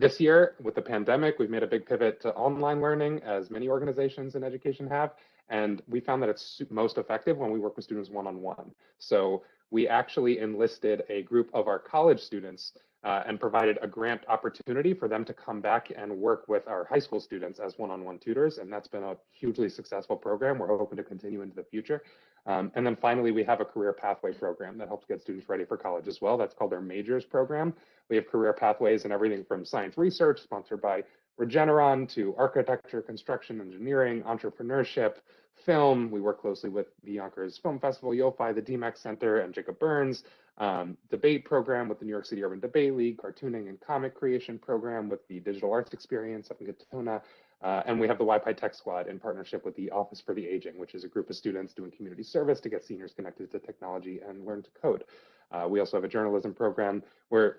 This year, with the pandemic, we've made a big pivot to online learning, as many organizations in education have, and we found that it's most effective when we work with students one-on-one. So we actually enlisted a group of our college students and provided a grant opportunity for them to come back and work with our high school students as one-on-one tutors, and that's been a hugely successful program. We're hoping to continue into the future. And then finally, we have a career pathway program that helps get students ready for college as well. That's called our Majors program. We have career pathways in everything from science research, sponsored by Regeneron, to architecture, construction, engineering, entrepreneurship, film. We work closely with the Yonkers Film Festival, YoFi, the DMAC Center, and Jacob Burns. Debate program with the New York City Urban Debate League, cartooning and comic creation program with the Digital Arts Experience up in Katona. And we have the YPI Tech Squad in partnership with the Office for the Aging, which is a group of students doing community service to get seniors connected to technology and learn to code. We also have a journalism program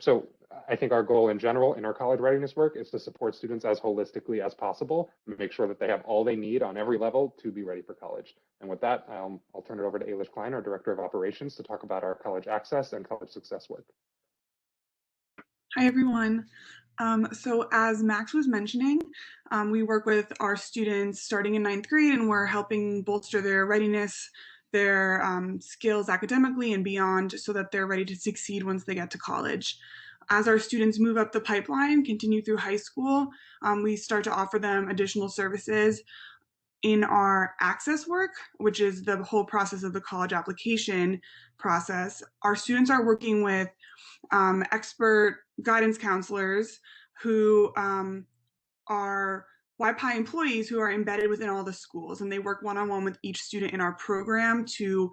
so I think our goal in general in our college readiness work is to support students as holistically as possible, and make sure that they have all they need on every level to be ready for college. And with that, I'll turn it over to Ailish Klein, our Director of Operations, to talk about our college access and college success work. Hi, everyone. So as Max was mentioning, we work with our students starting in 9th grade, and we're helping bolster their readiness, their skills academically and beyond, so that they're ready to succeed once they get to college. As our students move up the pipeline, continue through high school, we start to offer them additional services in our access work, which is the whole process of the college application process. Our students are working with expert guidance counselors who are YPI employees who are embedded within all the schools, and they work one-on-one with each student in our program to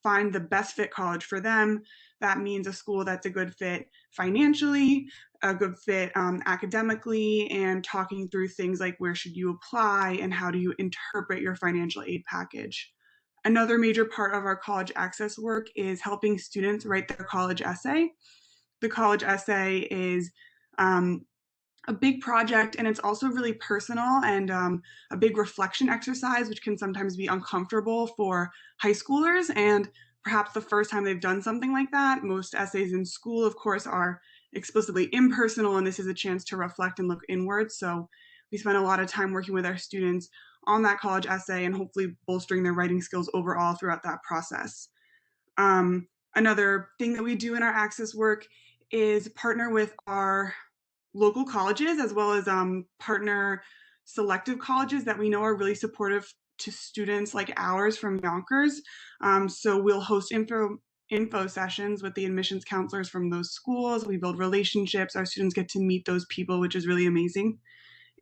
find the best fit college for them. That means a school that's a good fit financially, a good fit academically, and talking through things like where should you apply and how do you interpret your financial aid package. Another major part of our college access work is helping students write their college essay. The college essay is a big project, and it's also really personal and a big reflection exercise, which can sometimes be uncomfortable for high schoolers and perhaps the first time they've done something like that. Most essays in school, of course, are explicitly impersonal, and this is a chance to reflect and look inward. So we spend a lot of time working with our students on that college essay and hopefully bolstering their writing skills overall throughout that process. Another thing that we do in our access work is partner with our local colleges, as well as partner selective colleges that we know are really supportive to students like ours from Yonkers. So we'll host info sessions with the admissions counselors from those schools. We build relationships. Our students get to meet those people, which is really amazing.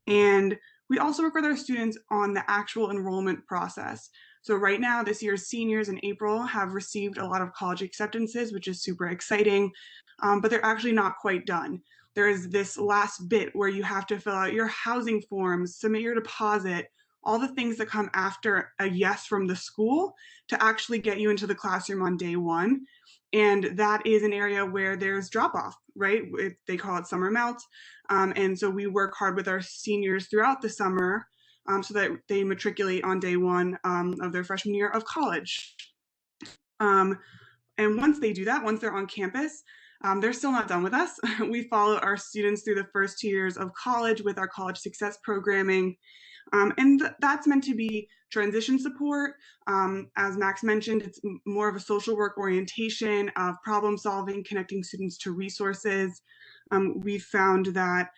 And we also work with our students on the actual enrollment process. So right now, this year's seniors in April have received a lot of college acceptances, which is super exciting, but they're actually not quite done. There is this last bit where you have to fill out your housing forms, submit your deposit, all the things that come after a yes from the school to actually get you into the classroom on day one. And that is an area where there's drop off, right? They call it summer melt. And so we work hard with our seniors throughout the summer so that they matriculate on day one of their freshman year of college. And once they do that, once they're on campus, they're still not done with us. We follow our students through the first 2 years of college with our college success programming. And that's meant to be transition support. As Max mentioned, it's more of a social work orientation of problem solving, connecting students to resources. We've found that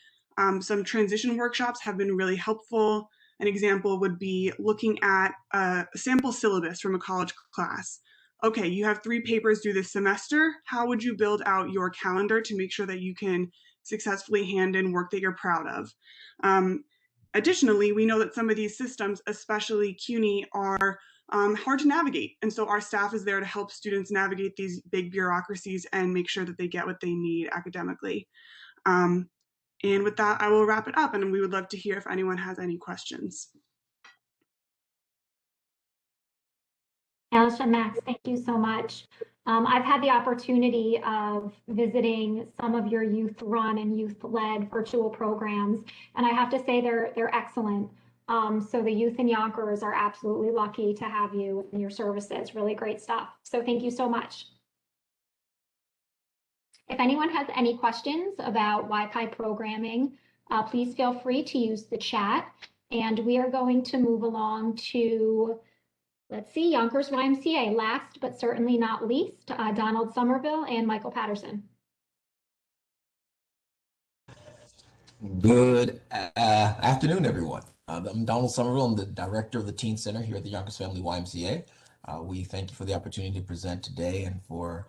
some transition workshops have been really helpful. An example would be looking at a sample syllabus from a college class. Okay, you have 3 papers due this semester. How would you build out your calendar to make sure that you can successfully hand in work that you're proud of? Additionally, we know that some of these systems, especially CUNY, are hard to navigate. And so our staff is there to help students navigate these big bureaucracies and make sure that they get what they need academically. And with that, I will wrap it up, and we would love to hear if anyone has any questions. Alicia, Max, thank you so much. I've had the opportunity of visiting some of your youth-run and youth-led virtual programs, and I have to say they're excellent. So the youth in Yonkers are absolutely lucky to have you and your services. Really great stuff. So thank you so much. If anyone has any questions about YPI programming, please feel free to use the chat. And we are going to move along to, let's see, Yonkers YMCA, last but certainly not least, Donald Somerville and Michael Patterson. Good afternoon, everyone. I'm Donald Somerville. I'm the director of the Teen Center here at the Yonkers Family YMCA. We thank you for the opportunity to present today and for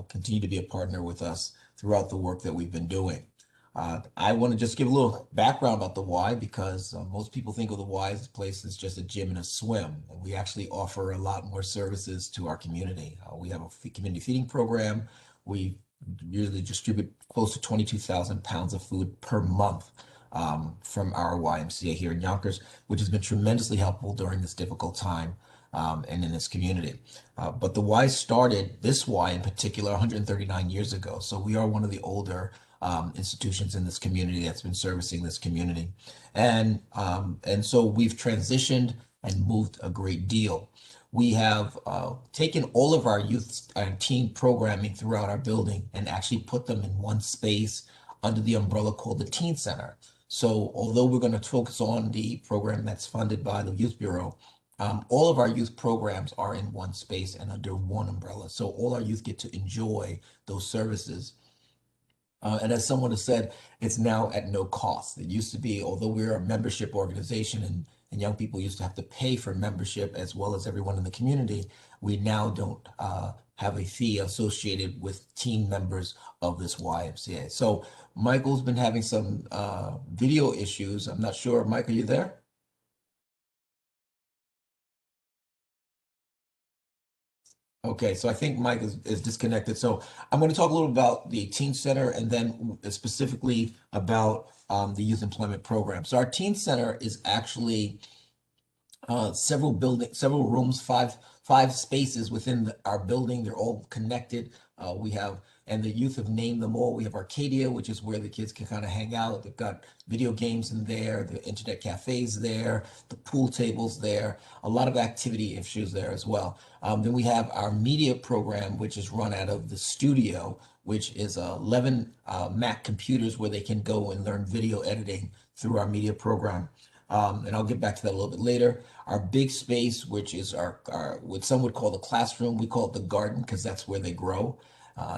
continue to be a partner with us throughout the work that we've been doing. I want to just give a little background about the Y because most people think of the Y as a place that's just a gym and a swim. And we actually offer a lot more services to our community. We have a community feeding program. We usually distribute close to 22,000 pounds of food per month from our YMCA here in Yonkers, which has been tremendously helpful during this difficult time and in this community. But the Y started, this Y in particular, 139 years ago. So we are one of the older institutions in this community that's been servicing this community. And so we've transitioned and moved a great deal. We have taken all of our youth and teen programming throughout our building and actually put them in one space under the umbrella called the Teen Center. So although we're going to focus on the program that's funded by the Youth Bureau, all of our youth programs are in one space and under one umbrella. So all our youth get to enjoy those services. And as someone has said, it's now at no cost. It used to be, although we're a membership organization and young people used to have to pay for membership as well as everyone in the community, we now don't have a fee associated with teen members of this YMCA. So Michael's been having some video issues. I'm not sure. Mike, are you there? Okay, so I think Mike is disconnected. So I'm going to talk a little about the Teen Center and then specifically about the Youth Employment Program. So our Teen Center is actually several rooms, five spaces within our building. They're all connected. And the youth have named them all. We have Arcadia, which is where the kids can kind of hang out. They've got video games in there, the internet cafes there, the pool tables there, a lot of activity issues there as well. Then we have our media program, which is run out of the studio, which is 11 Mac computers where they can go and learn video editing through our media program. And I'll get back to that a little bit later. Our big space, which is our what some would call the classroom, we call it the garden because that's where they grow.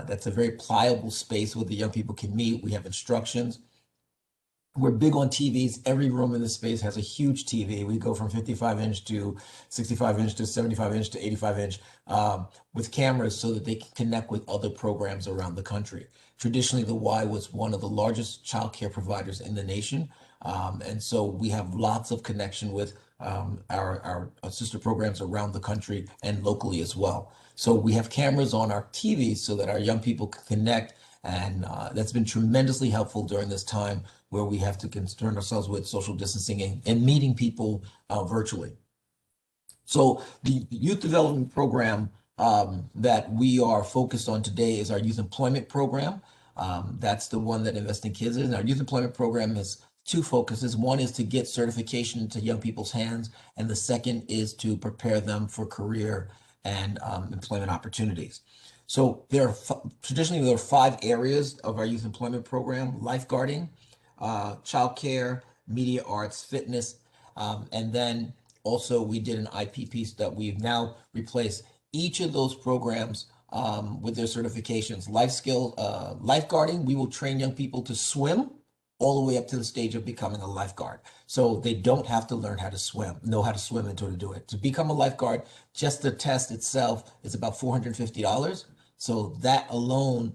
That's a very pliable space where the young people can meet. We have instructions. We're big on TVs. Every room in this space has a huge TV. We go from 55-inch to 65-inch to 75-inch to 85-inch with cameras so that they can connect with other programs around the country. Traditionally, the Y was one of the largest child care providers in the nation. And so we have lots of connection with our sister programs around the country and locally as well. So we have cameras on our TVs so that our young people can connect. And that's been tremendously helpful during this time where we have to concern ourselves with social distancing and meeting people virtually. So the youth development program that we are focused on today is our youth employment program. That's the one that Invest in Kids is. And our youth employment program has two focuses. One is to get certification into young people's hands, and the second is to prepare them for career and employment opportunities. So traditionally there are 5 areas of our youth employment program: lifeguarding, childcare, media arts, fitness, and then also we did an IPP that we've now replaced each of those programs with their certifications. Lifeguarding, we will train young people to swim all the way up to the stage of becoming a lifeguard. So they don't have to learn how to swim, know how to swim in order to do it. To become a lifeguard, just the test itself is about $450. So that alone,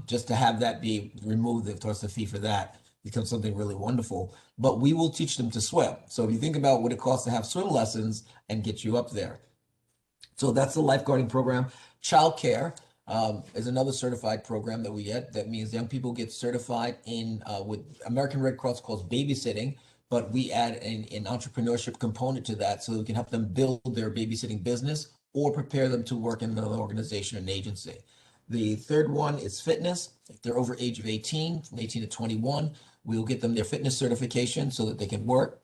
just to have that be removed, of course, the fee for that becomes something really wonderful. But we will teach them to swim. So if you think about what it costs to have swim lessons and get you up there. So that's the lifeguarding program. Childcare is another certified program that we get. That means young people get certified in what American Red Cross calls babysitting, but we add an entrepreneurship component to that so we can help them build their babysitting business or prepare them to work in another organization or an agency. The third one is fitness. If they're over age of 18, from 18 to 21, we'll get them their fitness certification so that they can work.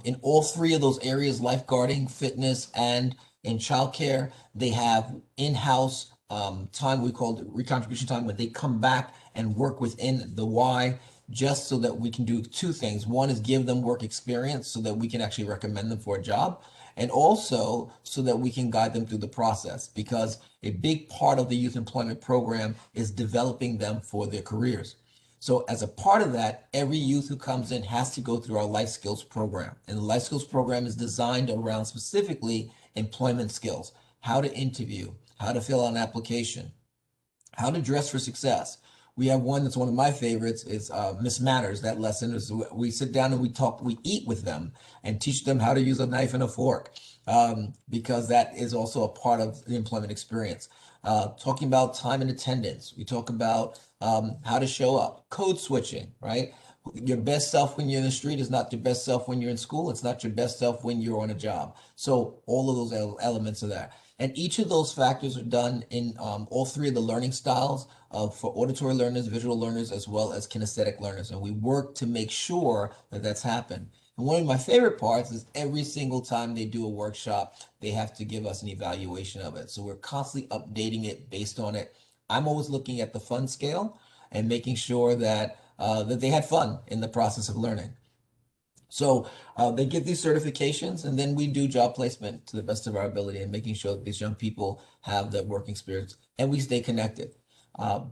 In all 3 of those areas, lifeguarding, fitness, and in childcare, they have in-house time we called recontribution time, when they come back and work within the Y, just so that we can do two things. One is give them work experience so that we can actually recommend them for a job, and also so that we can guide them through the process, because a big part of the youth employment program is developing them for their careers. So as a part of that, every youth who comes in has to go through our life skills program. And the life skills program is designed around specifically employment skills, how to interview, how to fill out an application, how to dress for success. We have one that's one of my favorites is Miss Manners. That lesson is we sit down and we talk, we eat with them and teach them how to use a knife and a fork, because that is also a part of the employment experience. Talking about time and attendance. We talk about how to show up, code switching, right? Your best self when you're in the street is not your best self when you're in school. It's not your best self when you're on a job. So all of those elements of that. And each of those factors are done in all three of the learning styles for auditory learners, visual learners, as well as kinesthetic learners. And we work to make sure that that's happened. And one of my favorite parts is every single time they do a workshop, they have to give us an evaluation of it. So we're constantly updating it based on it. I'm always looking at the fun scale and making sure that that they had fun in the process of learning. So they get these certifications, and then we do job placement to the best of our ability and making sure that these young people have that working experience and we stay connected.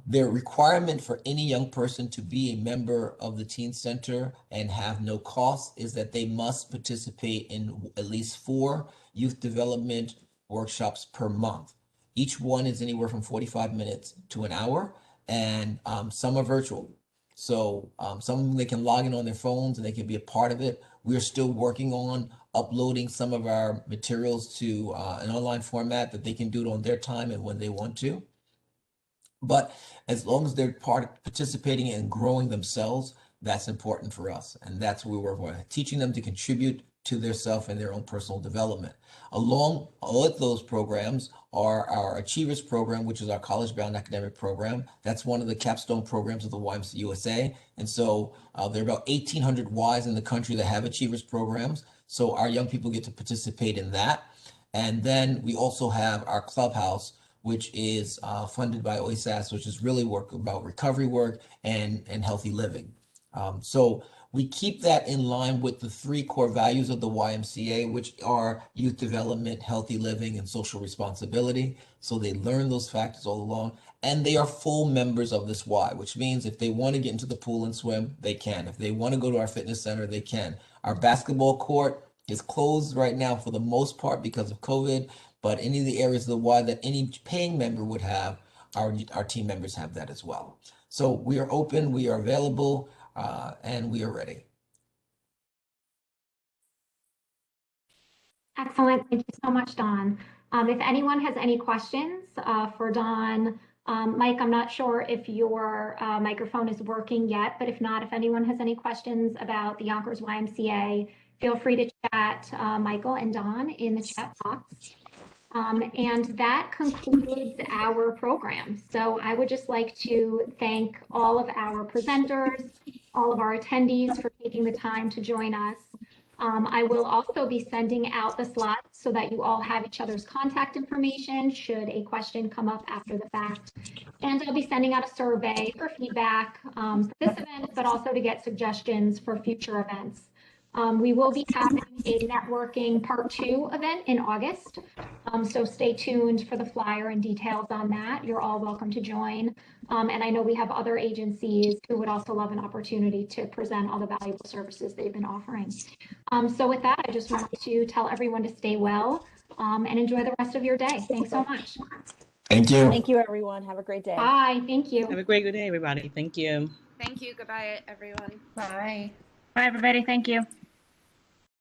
Their requirement for any young person to be a member of the Teen Center and have no cost is that they must participate in at least 4 youth development workshops per month. Each one is anywhere from 45 minutes to an hour, and some are virtual. So some of them, they can log in on their phones and they can be a part of it. We're still working on uploading some of our materials to an online format that they can do it on their time and when they want to. But as long as they're participating and growing themselves, that's important for us. And that's what we work on, teaching them to contribute to their self and their own personal development. Along with those programs are our Achievers program, which is our college-bound academic program. That's one of the capstone programs of the YMCA USA. And so there are about 1,800 Ys in the country that have Achievers programs. So our young people get to participate in that. And then we also have our Clubhouse, which is funded by Wjcs, which is really work about recovery work and healthy living. So we keep that in line with the 3 core values of the YMCA, which are youth development, healthy living, and social responsibility. So they learn those factors all along, and they are full members of this Y, which means if they want to get into the pool and swim, they can. If they want to go to our fitness center, they can. Our basketball court is closed right now for the most part because of COVID, but any of the areas of the Y that any paying member would have, our team members have that as well. So we are open, we are available, and we are ready. Excellent. Thank you so much, Don. If anyone has any questions for Don, Mike, I'm not sure if your microphone is working yet, but if not, if anyone has any questions about the Yonkers YMCA, feel free to chat Michael and Don in the chat box. And that concludes our program. So I would just like to thank all of our presenters, all of our attendees for taking the time to join us. I will also be sending out the slides so that you all have each other's contact information should a question come up after the fact. And I'll be sending out a survey for feedback for this event, but also to get suggestions for future events. We will be having a networking part 2 event in August. So stay tuned for the flyer and details on that. You're all welcome to join. And I know we have other agencies who would also love an opportunity to present all the valuable services they've been offering. So with that, I just want to tell everyone to stay well and enjoy the rest of your day. Thanks so much. Thank you. Thank you, everyone. Have a great day. Bye. Thank you. Have a great day, everybody. Thank you. Thank you. Goodbye, everyone. Bye. Bye, everybody. Thank you.